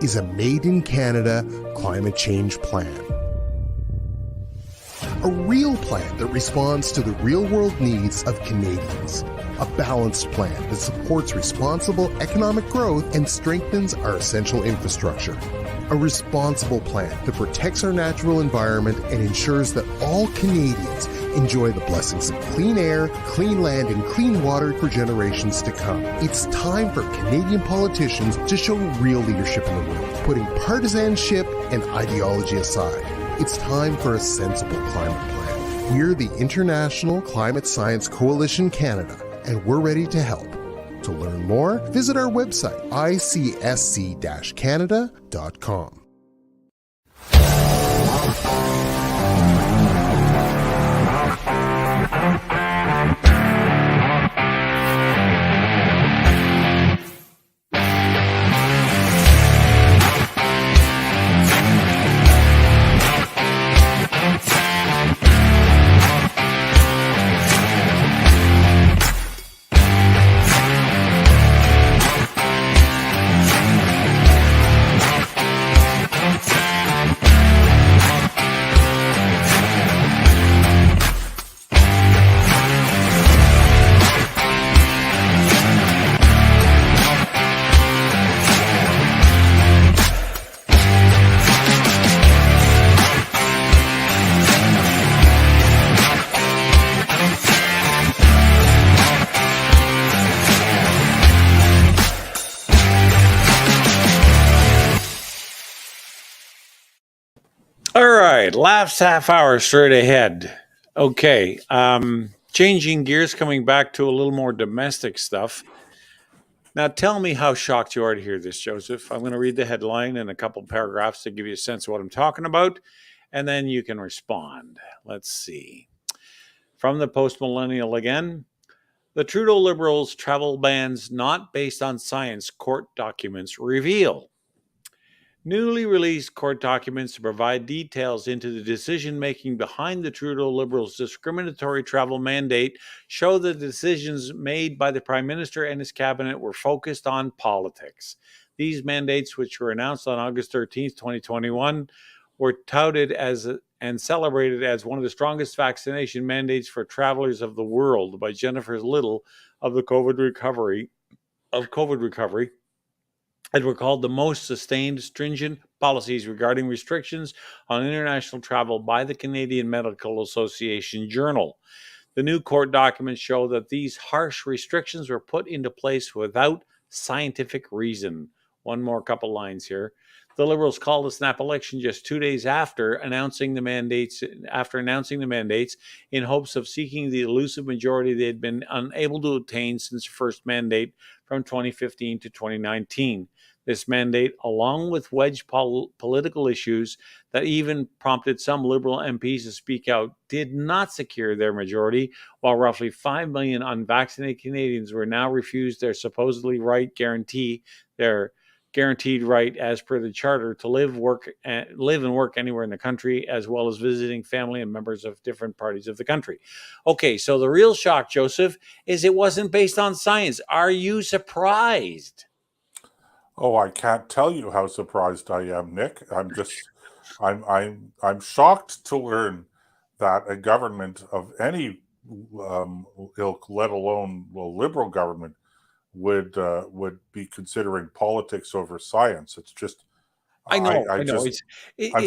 is a Made in Canada climate change plan. A real plan that responds to the real-world needs of Canadians. A balanced plan that supports responsible economic growth and strengthens our essential infrastructure. A responsible plan that protects our natural environment and ensures that all Canadians enjoy the blessings of clean air, clean land, and clean water for generations to come. It's time for Canadian politicians to show real leadership in the world, putting partisanship and ideology aside. It's time for a sensible climate plan. We're the International Climate Science Coalition Canada, and we're ready to help. To learn more, visit our website, icsc-canada.com. All right, last half hour straight ahead. Okay, changing gears, coming back to a little more domestic stuff. Now, tell me how shocked you are to hear this, Joseph. I'm going to read the headline and a couple paragraphs to give you a sense of what I'm talking about, and then you can respond. Let's see. From the Post-Millennial again. The Trudeau Liberals' travel bans not based on science, court documents reveal. Newly released court documents provide details into the decision-making behind the Trudeau Liberals' discriminatory travel mandate show the decisions made by the Prime Minister and his cabinet were focused on politics. These mandates, which were announced on August 13th, 2021, were touted as and celebrated as one of the strongest vaccination mandates for travelers of the world by Jennifer Little of the COVID recovery, and were called the most sustained, stringent policies regarding restrictions on international travel by the Canadian Medical Association Journal. The new court documents show that these harsh restrictions were put into place without scientific reason. One more couple lines here. The Liberals called a snap election just 2 days after announcing the mandates, in hopes of seeking the elusive majority they had been unable to obtain since the first mandate from 2015 to 2019. This mandate, along with wedge political issues that even prompted some Liberal MPs to speak out, did not secure their majority, while roughly 5 million unvaccinated Canadians were now refused their supposedly guaranteed right as per the charter to live and work anywhere in the country, as well as visiting family and members of different parties of the country. Okay, so the real shock, Joseph, is it wasn't based on science. Are you surprised? Oh, I can't tell you how surprised I am, Nick. I'm shocked to learn that a government of any ilk, let alone a Liberal government, would be considering politics over science. It's just, I know. I'm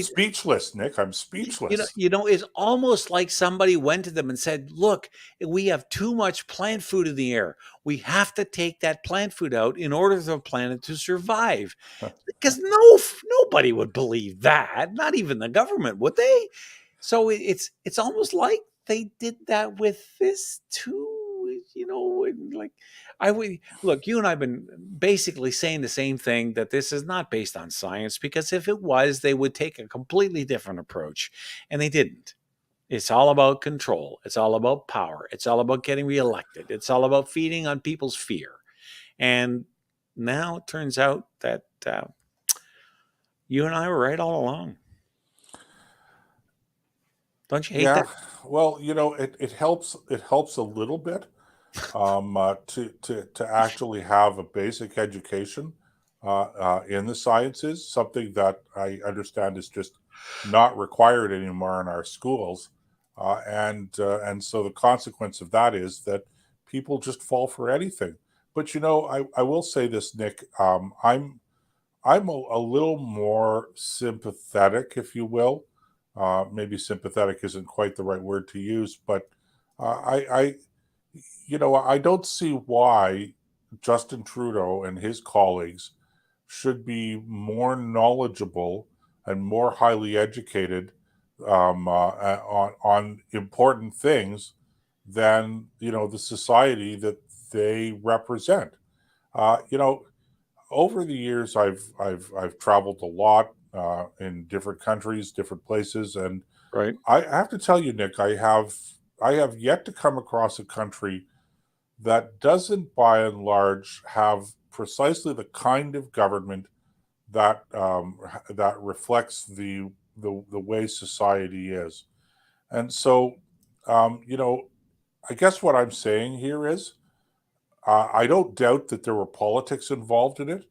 speechless, Nick. I'm speechless. It's almost like somebody went to them and said, look, we have too much plant food in the air. We have to take that plant food out in order for the planet to survive. Because nobody would believe that. Not even the government, would they? So it's almost like they did that with this too. Look, you and I have been basically saying the same thing, that this is not based on science, because if it was, they would take a completely different approach, and they didn't. It's all about control. It's all about power. It's all about getting reelected. It's all about feeding on people's fear. And now it turns out that you and I were right all along. Don't you hate that? Well, it helps a little bit to actually have a basic education in the sciences, something that I understand is just not required anymore in our schools. And so the consequence of that is that people just fall for anything. But I will say this, Nick. I'm a little more sympathetic, if you will. Maybe sympathetic isn't quite the right word to use, but I don't see why Justin Trudeau and his colleagues should be more knowledgeable and more highly educated on important things than the society that they represent. Uh, you know, Over the years, I've traveled a lot in different countries, different places, and Right. I have to tell you, Nick, I have yet to come across a country that doesn't, by and large, have precisely the kind of government that reflects the way society is. And so, I guess what I'm saying here is, I don't doubt that there were politics involved in it,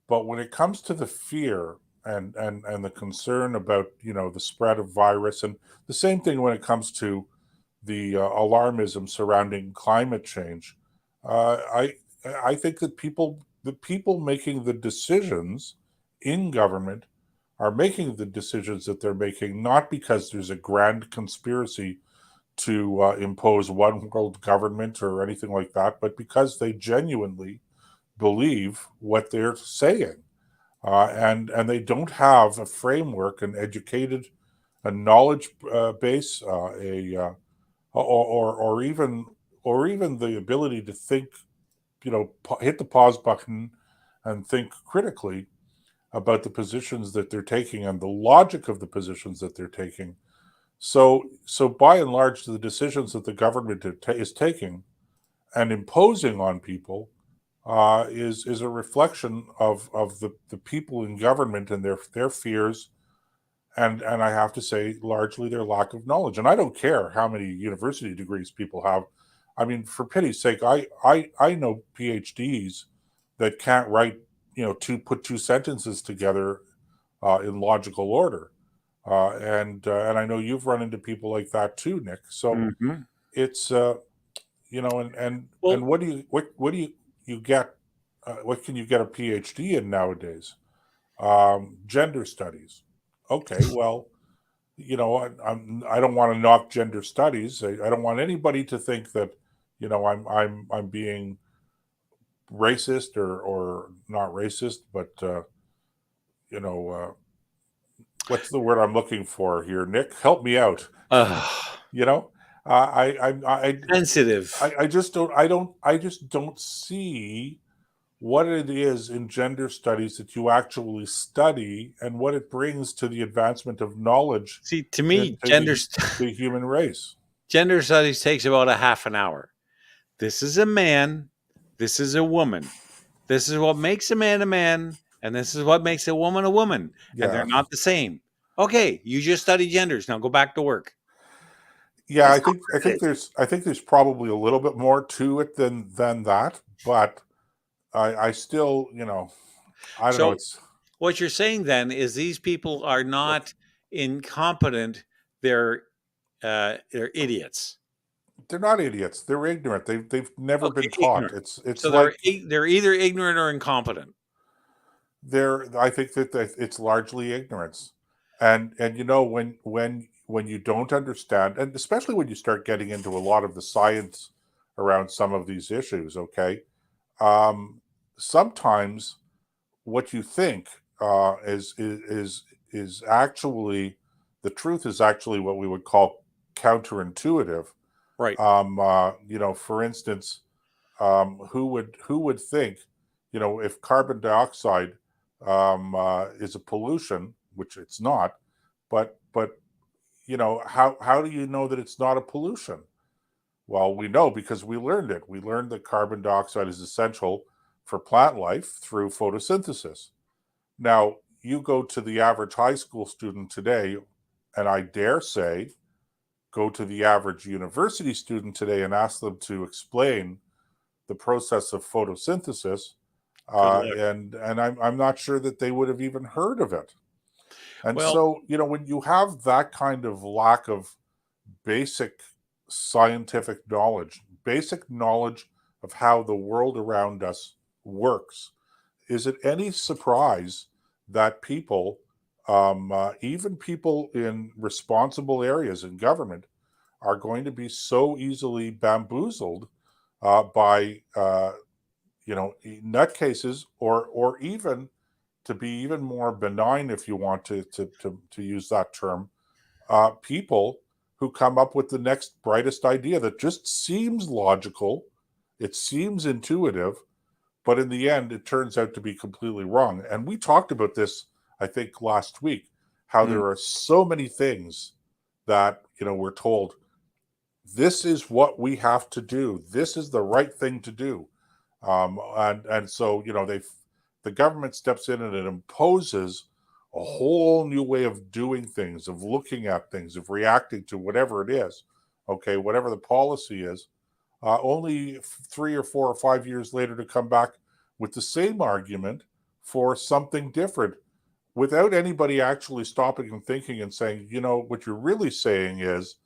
but when it comes to the fear and the concern about the spread of virus, and the same thing when it comes to the alarmism surrounding climate change, I think that the people making the decisions in government are making the decisions that they're making not because there's a grand conspiracy to impose one world government or anything like that, but because they genuinely believe what they're saying, and they don't have a framework, an educated, a knowledge base, a or even the ability to think, hit the pause button and think critically about the positions that they're taking and the logic of the positions that they're taking. So by and large, the decisions that the government is taking and imposing on people is a reflection of the people in government and their fears, and I have to say largely their lack of knowledge. And I don't care how many university degrees people have. I mean, for pity's sake, I know PhDs that can't write put two sentences together in logical order, and I know you've run into people like that too, Nick. So Hmm. it's and Well, what do you get? What can you get a PhD in nowadays? Gender studies. Okay, well, I don't want to knock gender studies. I don't want anybody to think that I'm being racist or not racist, but you know what's the word I'm looking for here, Nick? Help me out. uh, You know, sensitive. I I just don't see what it is in gender studies that you actually study and what it brings to the advancement of knowledge See, to into me, the human race. gender studies takes about a half an hour. This is a man. This is a woman. This is what makes a man, and this is what makes a woman, and they're Yeah, not the same. Okay, you just study genders. Now go back to work. yeah. That's I not think I what it think is. there's probably a little bit more to it than that, but I still I don't know. So It's what you're saying then is these people are not incompetent. They're they're idiots. they're not idiots. They're ignorant. They've never Okay, been taught. ignorant. It's So they're like they're either ignorant or incompetent. I think that it's largely ignorance, and when you don't understand, and especially when you start getting into a lot of the science around some of these issues, okay, um, sometimes what you think is actually the truth is actually what we would call counterintuitive. Right. For instance, who would think, if carbon dioxide is a pollution, which it's not, but how do you know that it's not a pollution? Well, we know because we learned it. We learned that carbon dioxide is essential for plant life through photosynthesis. Now, you go to the average high school student today, and I dare say, go to the average university student today and ask them to explain the process of photosynthesis, Good luck. and I'm not sure that they would have even heard of it. And Well, so, when you have that kind of lack of basic scientific knowledge, basic knowledge of how the world around us works. Is it any surprise that people, even people in responsible areas in government, are going to be so easily bamboozled by nutcases, or even, to be even more benign, if you want to use that term, people who come up with the next brightest idea that just seems logical, it seems intuitive, but in the end, it turns out to be completely wrong. And we talked about this, I think, last week, how there are so many things that, we're told, this is what we have to do. This is the right thing to do. And so, the government steps in and it imposes a whole new way of doing things, of looking at things, of reacting to whatever it is, okay, whatever the policy is, only 3 or 4 or 5 years later to come back with the same argument for something different, without anybody actually stopping and thinking and saying, what you're really saying is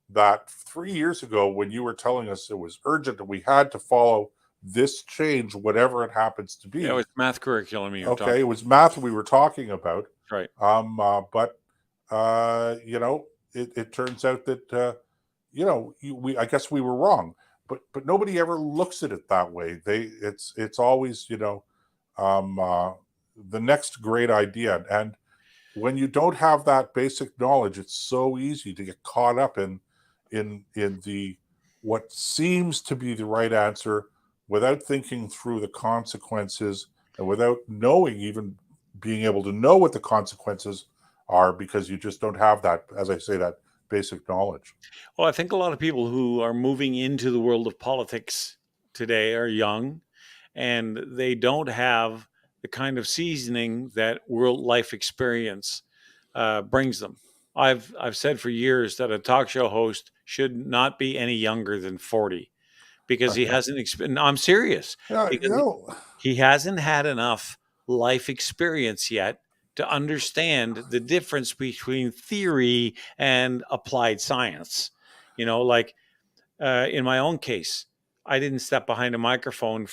that 3 years ago, when you were telling us it was urgent and we had to follow this change, whatever it happens to be. Yeah, it was math curriculum. Okay, it was math we were talking about. Right. But it turns out that I guess we were wrong. But nobody ever looks at it that way. It's always the next great idea. And when you don't have that basic knowledge, it's so easy to get caught up in the what seems to be the right answer, without thinking through the consequences, and without even being able to know what the consequences are, because you just don't have that, as I say, that basic knowledge. Well, I think a lot of people who are moving into the world of politics today are young, and they don't have the kind of seasoning that world life experience brings them. I've said for years that a talk show host should not be any younger than 40, because he hasn't experienced. I'm serious. He hasn't had enough life experience yet to understand the difference between theory and applied science. Like in my own case, I didn't step behind a microphone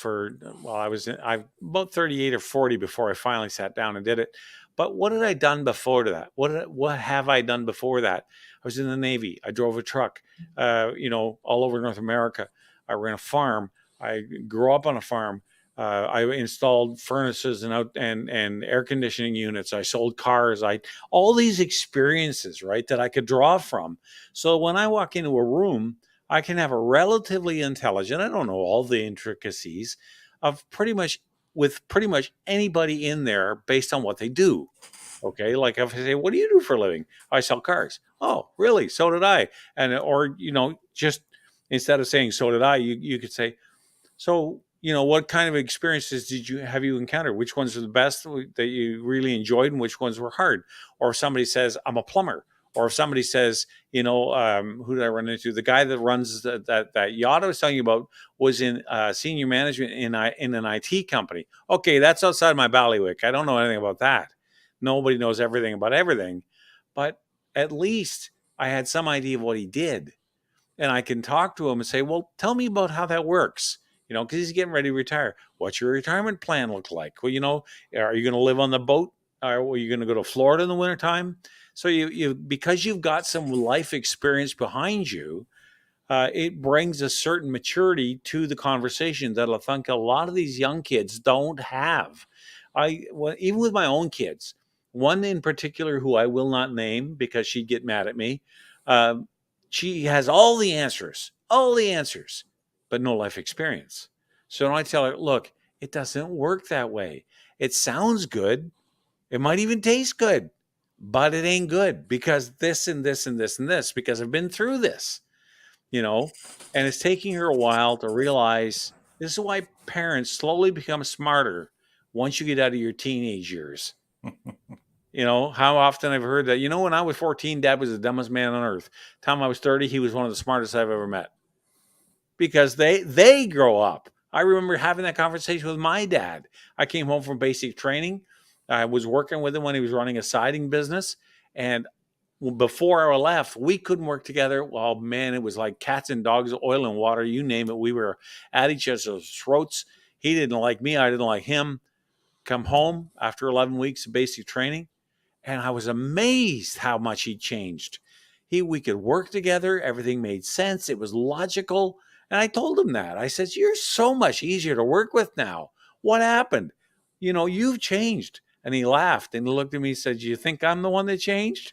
I was about 38 or 40 before I finally sat down and did it. But what had I done before that? What have I done before that? I was in the Navy. I drove a truck, all over North America. I ran a farm. I grew up on a farm. I installed furnaces and air conditioning units. I sold cars. All these experiences, right, that I could draw from. So when I walk into a room, I can have a relatively intelligent, I don't know all the intricacies of pretty much anybody in there based on what they do. Okay. Like if I say, what do you do for a living? I sell cars. Oh, really? So did I. Or just instead of saying, so did I, you could say, so, what kind of experiences have you encountered? Which ones are the best that you really enjoyed, and which ones were hard? Or if somebody says, I'm a plumber. Or if somebody says, who did I run into? The guy that runs that yacht I was telling you about was in senior management in an IT company. Okay, that's outside my bailiwick. I don't know anything about that. Nobody knows everything about everything. But at least I had some idea of what he did. And I can talk to him and say, well, tell me about how that works. Because he's getting ready to retire. What's your retirement plan look like? Well, are you going to live on the boat? Or are you going to go to Florida in the wintertime? So because you've got some life experience behind you, it brings a certain maturity to the conversation that I think a lot of these young kids don't have. Even with my own kids, one in particular who I will not name because she'd get mad at me. She has all the answers, but no life experience. So when I tell her, look, it doesn't work that way. It sounds good. It might even taste good, but it ain't good because this and this and this and this, because I've been through this, and it's taking her a while to realize this is why parents slowly become smarter once you get out of your teenage years. How often I've heard that, when I was 14, Dad was the dumbest man on earth. Time I was 30, he was one of the smartest I've ever met. Because they grow up. I remember having that conversation with my dad. I came home from basic training. I was working with him when he was running a siding business. And before I left, we couldn't work together. Well, man, it was like cats and dogs, oil and water, you name it. We were at each other's throats. He didn't like me. I didn't like him. Come home after 11 weeks of basic training, and I was amazed how much he changed. We could work together. Everything made sense. It was logical. And I told him that. I said, "You're so much easier to work with now. What happened? You've changed." And he laughed and he looked at me and said, "Do you think I'm the one that changed?"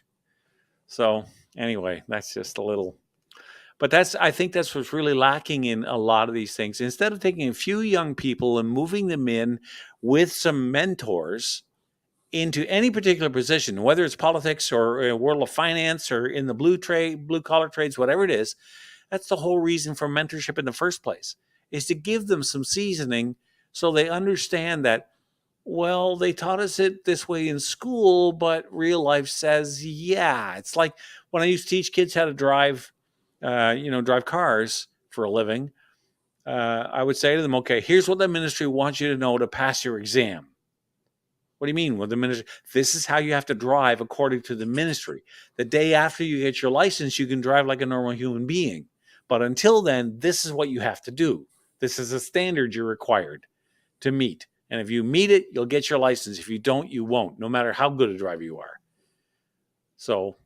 So anyway, that's just a little, but I think that's what's really lacking in a lot of these things. Instead of taking a few young people and moving them in with some mentors into any particular position, whether it's politics or a world of finance or in the blue collar trades, whatever it is, that's the whole reason for mentorship in the first place, is to give them some seasoning so they understand that, well, they taught us it this way in school, but real life says, yeah. It's like when I used to teach kids how to drive, drive cars for a living. I would say to them, okay, here's what the ministry wants you to know to pass your exam. What do you mean? Well, the ministry, this is how you have to drive according to the ministry. The day after you get your license, you can drive like a normal human being. But until then, this is what you have to do. This is a standard you're required to meet. And if you meet it, you'll get your license. If you don't, you won't, no matter how good a driver you are. So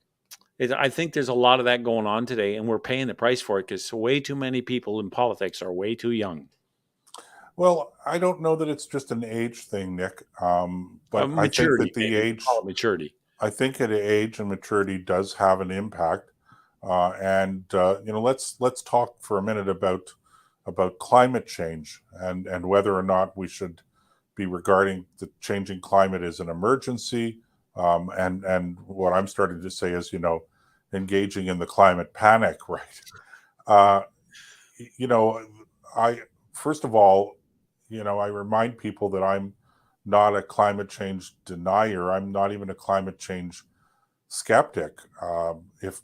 I think there's a lot of that going on today, and we're paying the price for it because way too many people in politics are way too young. Well, I don't know that it's just an age thing, Nick. But I think that the age, maturity. I think that age and maturity does have an impact. Let's talk for a minute about climate change and whether or not we should be regarding the changing climate as an emergency. And what I'm starting to say is, engaging in the climate panic, right? First of all, I remind people that I'm not a climate change denier. I'm not even a climate change skeptic. The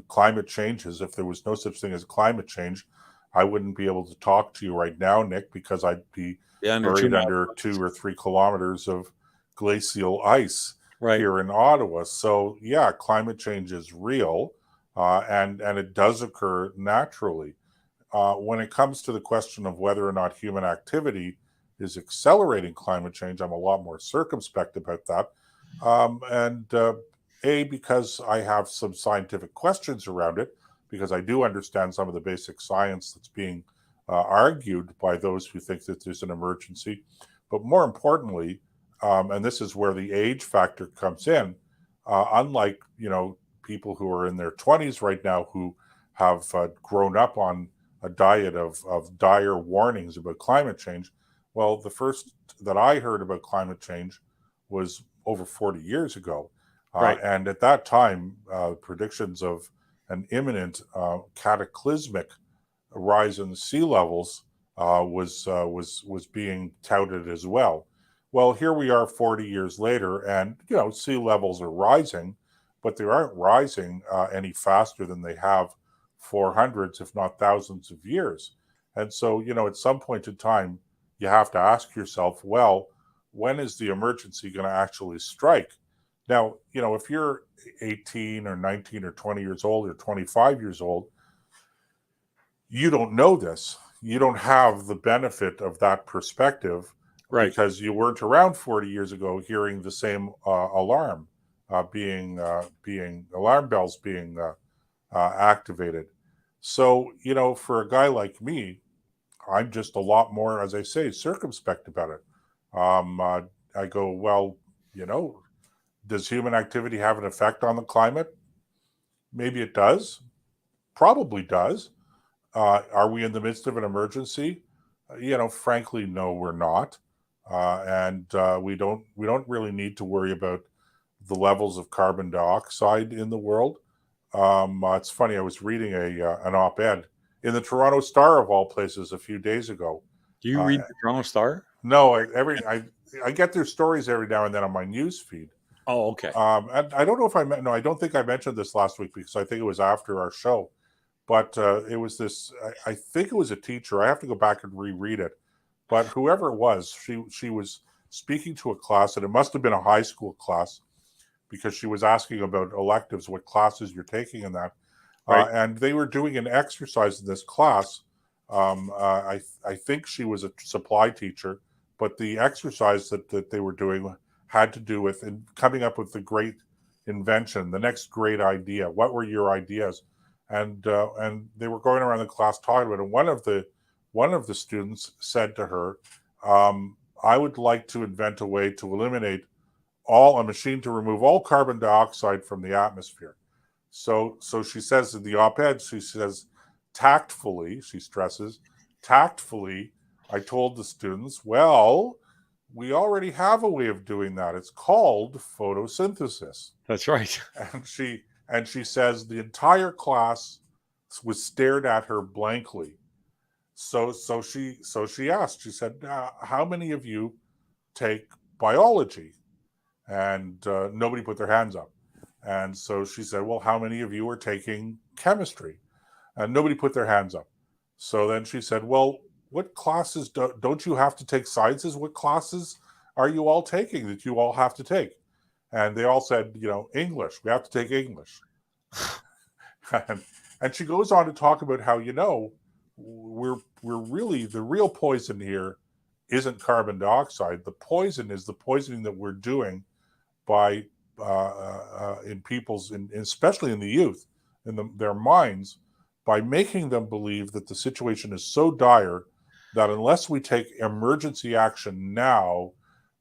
climate changes. If there was no such thing as climate change, I wouldn't be able to talk to you right now, Nick, because I'd be buried under 2 or 3 kilometers of glacial ice here in Ottawa. So yeah, climate change is real, and it does occur naturally. When it comes to the question of whether or not human activity is accelerating climate change, I'm a lot more circumspect about that. Because I have some scientific questions around it, because I do understand some of the basic science that's being argued by those who think that there's an emergency. But more importantly, and this is where the age factor comes in, unlike, people who are in their 20s right now who have grown up on a diet of dire warnings about climate change. Well, the first that I heard about climate change was over 40 years ago. And at that time, predictions of an imminent cataclysmic rise in the sea levels was being touted as well. Well, here we are 40 years later, and sea levels are rising, but they aren't rising any faster than they have for hundreds, if not thousands of years. And so, at some point in time, you have to ask yourself, well, when is the emergency going to actually strike? Now, if you're 18 or 19 or 20 years old or 25 years old, you don't know this. You don't have the benefit of that perspective, because you weren't around 40 years ago hearing the same alarm bells being activated. So, for a guy like me, I'm just a lot more, as I say, circumspect about it. I go, well, does human activity have an effect on the climate? Maybe it does. Probably does. Are we in the midst of an emergency? Frankly, no, we're not. We don't really need to worry about the levels of carbon dioxide in the world. It's funny, I was reading an op-ed in the Toronto Star of all places a few days ago. Do you read the Toronto Star? No, I get their stories every now and then on my news feed. Oh, okay. And I don't know if I don't think I mentioned this last week because I think it was after our show, but it was this, I think it was a teacher. I have to go back and reread it, but whoever it was, she was speaking to a class, and it must have been a high school class, because she was asking about electives, what classes you're taking in that. Right. And they were doing an exercise in this class. I think she was a supply teacher, but the exercise that they were doing had to do with coming up with the great invention, the next great idea. What were your ideas? And they were going around the class talking about it. And one of the students said to her, I would like to invent a way to eliminate a machine to remove all carbon dioxide from the atmosphere. So she says in the op-ed, she says, tactfully, she stresses, tactfully, I told the students, well, we already have a way of doing that. It's called photosynthesis. That's right. And she says the entire class was stared at her blankly. So she asked, she said, how many of you take biology? And nobody put their hands up. And so she said, well, how many of you are taking chemistry? And nobody put their hands up. So then she said, well, what classes don't you have to take sciences? What classes are you all taking that you all have to take? And they all said, English. We have to take English. and she goes on to talk about how, we're really, the real poison here isn't carbon dioxide. The poison is the poisoning that we're doing by in people's, especially in the youth, in their minds, by making them believe that the situation is so dire that unless we take emergency action now,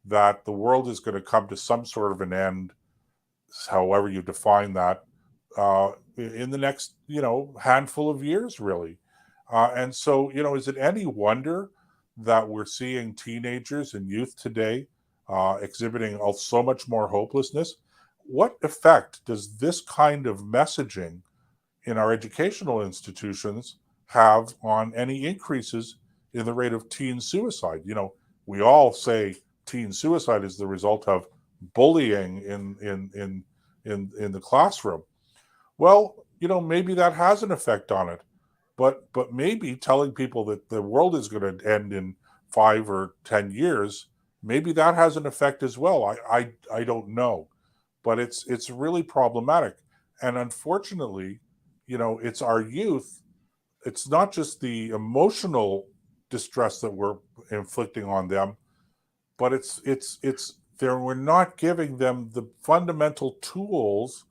that the world is going to come to some sort of an end, however you define that, in the next, handful of years, really. And so, is it any wonder that we're seeing teenagers and youth today exhibiting so much more hopelessness? What effect does this kind of messaging in our educational institutions have on any increases in the rate of teen suicide? We all say teen suicide is the result of bullying in the classroom. Well, maybe that has an effect on it, but maybe telling people that the world is going to end in 5 or 10 years, maybe that has an effect as well. I don't know, but it's really problematic. And unfortunately, it's our youth. It's not just the emotional distress that we're inflicting on them, but we're not giving them the fundamental tools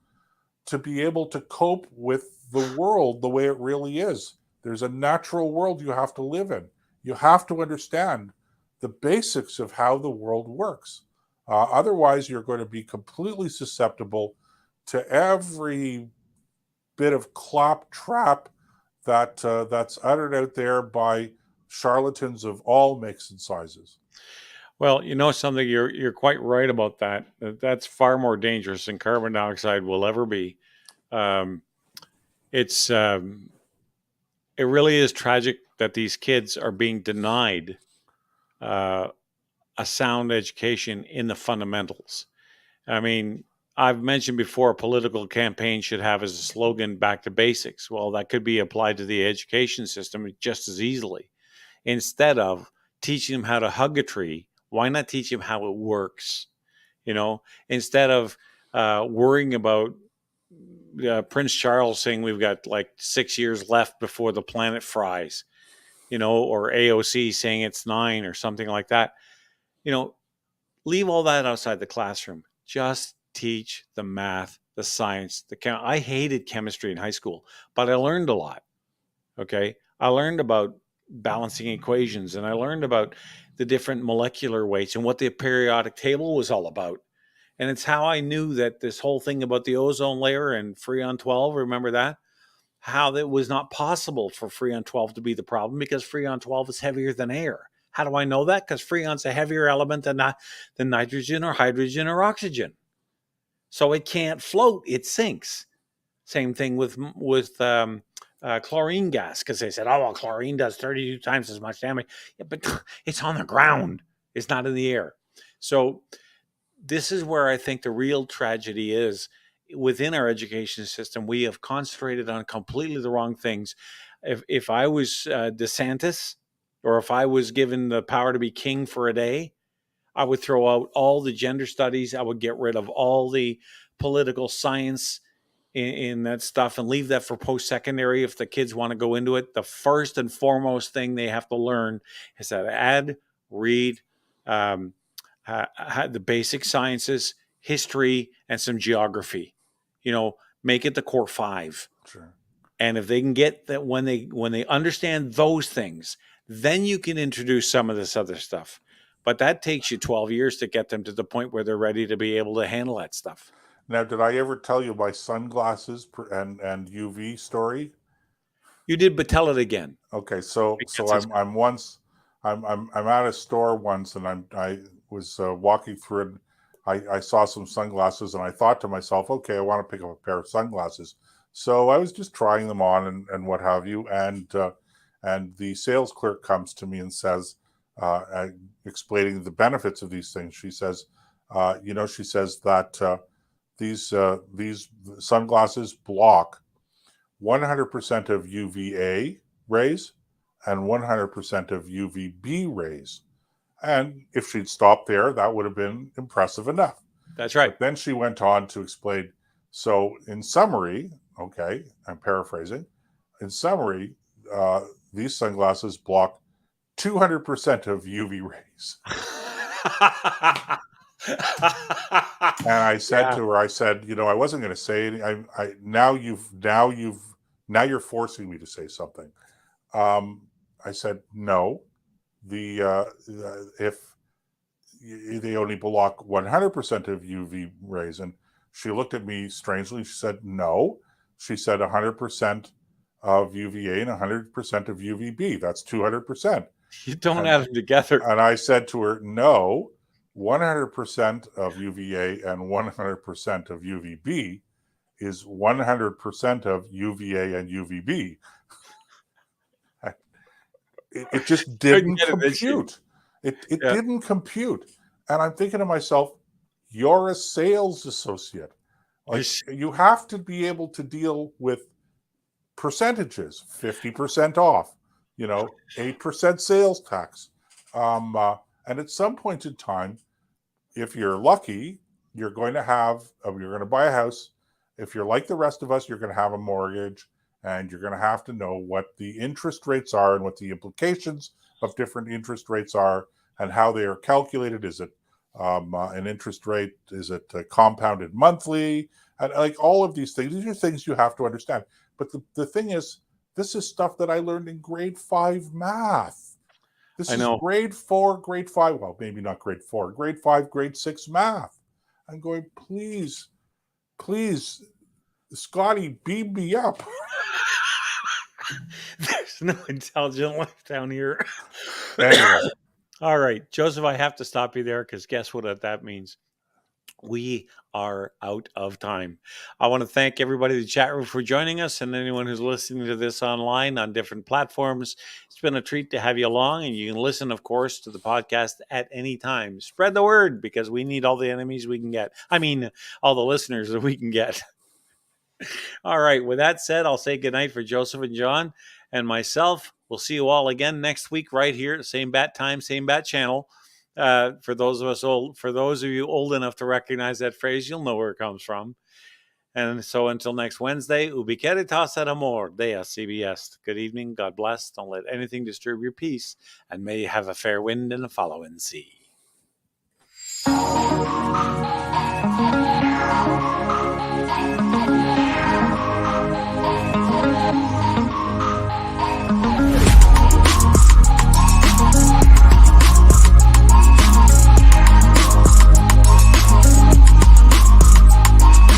to be able to cope with the world the way it really is. There's a natural world you have to live in. You have to understand the basics of how the world works. Otherwise, you're going to be completely susceptible to every bit of claptrap that's uttered out there by charlatans of all makes and sizes. Well, something, you're quite right about that. That's far more dangerous than carbon dioxide will ever be. It really is tragic that these kids are being denied a sound education in the fundamentals. I mean, I've mentioned before, a political campaign should have as a slogan, back to basics. Well, that could be applied to the education system just as easily. Instead of teaching them how to hug a tree, why not teach them how it works? Instead of worrying about Prince Charles saying we've got like 6 years left before the planet fries, or AOC saying it's 9 or something like that. Leave all that outside the classroom. Just teach the math, the science, I hated chemistry in high school, but I learned a lot. Okay. I learned about balancing equations, and I learned about the different molecular weights and what the periodic table was all about. And it's how I knew that this whole thing about the ozone layer and Freon 12, remember that? How that was not possible for Freon 12 to be the problem, because Freon 12 is heavier than air. How do I know that? Because Freon's a heavier element than nitrogen or hydrogen or oxygen. So it can't float, it sinks. Same thing with chlorine gas, because they said, oh, well, chlorine does 32 times as much damage. Yeah, but it's on the ground. It's not in the air. So this is where I think the real tragedy is. Within our education system, we have concentrated on completely the wrong things. If I was DeSantis, or if I was given the power to be king for a day, I would throw out all the gender studies. I would get rid of all the political science in that stuff and leave that for post-secondary if the kids want to go into it. The first and foremost thing they have to learn is how to add, read, the basic sciences, history, and some geography. Make it the core 5. Sure. And if they can get that, when they understand those things, then you can introduce some of this other stuff. But that takes you 12 years to get them to the point where they're ready to be able to handle that stuff. Now, did I ever tell you my sunglasses and UV story? You did, but tell it again. Okay, so I'm at a store once, and I was walking through it. I saw some sunglasses, and I thought to myself, okay, I want to pick up a pair of sunglasses. So I was just trying them on and what have you, and the sales clerk comes to me and says, explaining the benefits of these things. She says, she says that these sunglasses block 100% of UVA rays and 100% of UVB rays. And if she'd stopped there, that would have been impressive enough. That's right. But then she went on to explain, so in summary, okay, I'm paraphrasing, in summary, these sunglasses block 200% of UV rays. And I said to her, I said, I wasn't going to say anything. Now you're forcing me to say something. I said, no, if they only block 100% of UV rays. And she looked at me strangely. She said, no. She said 100% of UVA and 100% of UVB. That's 200%. You don't add them together. And I said to her, no, 100% of UVA and 100% of UVB is 100% of UVA and UVB. It just didn't compute. It didn't compute. And I'm thinking to myself, you're a sales associate. Like, you have to be able to deal with percentages, 50% off, 8% sales tax. And at some point in time, if you're lucky, you're going to buy a house. If you're like the rest of us, you're going to have a mortgage, and you're going to have to know what the interest rates are and what the implications of different interest rates are and how they are calculated. Is it an interest rate? Is it compounded monthly? And like all of these things are things you have to understand. But the thing is, this is stuff that I learned in grade 5 math. This is grade 4, grade 5. Well, maybe not grade 4, grade 5, grade 6 math. I'm going, please, Scotty, beam me up. There's no intelligent life down here. Anyway. All right, Joseph, I have to stop you there because guess what that means? We are out of time. I want to thank everybody in the chat room for joining us and anyone who's listening to this online on different platforms. It's been a treat to have you along, and you can listen, of course, to the podcast at any time. Spread the word because we need all the enemies we can get. I mean, all the listeners that we can get. All right. With that said, I'll say goodnight for Joseph and John and myself. We'll see you all again next week right here, same bat time, same bat channel. For those of you old enough to recognize that phrase, you'll know where it comes from. And so until next Wednesday, ubi caritas et amor, Dea CBS. Good evening. God bless. Don't let anything disturb your peace. And may you have a fair wind and a following sea.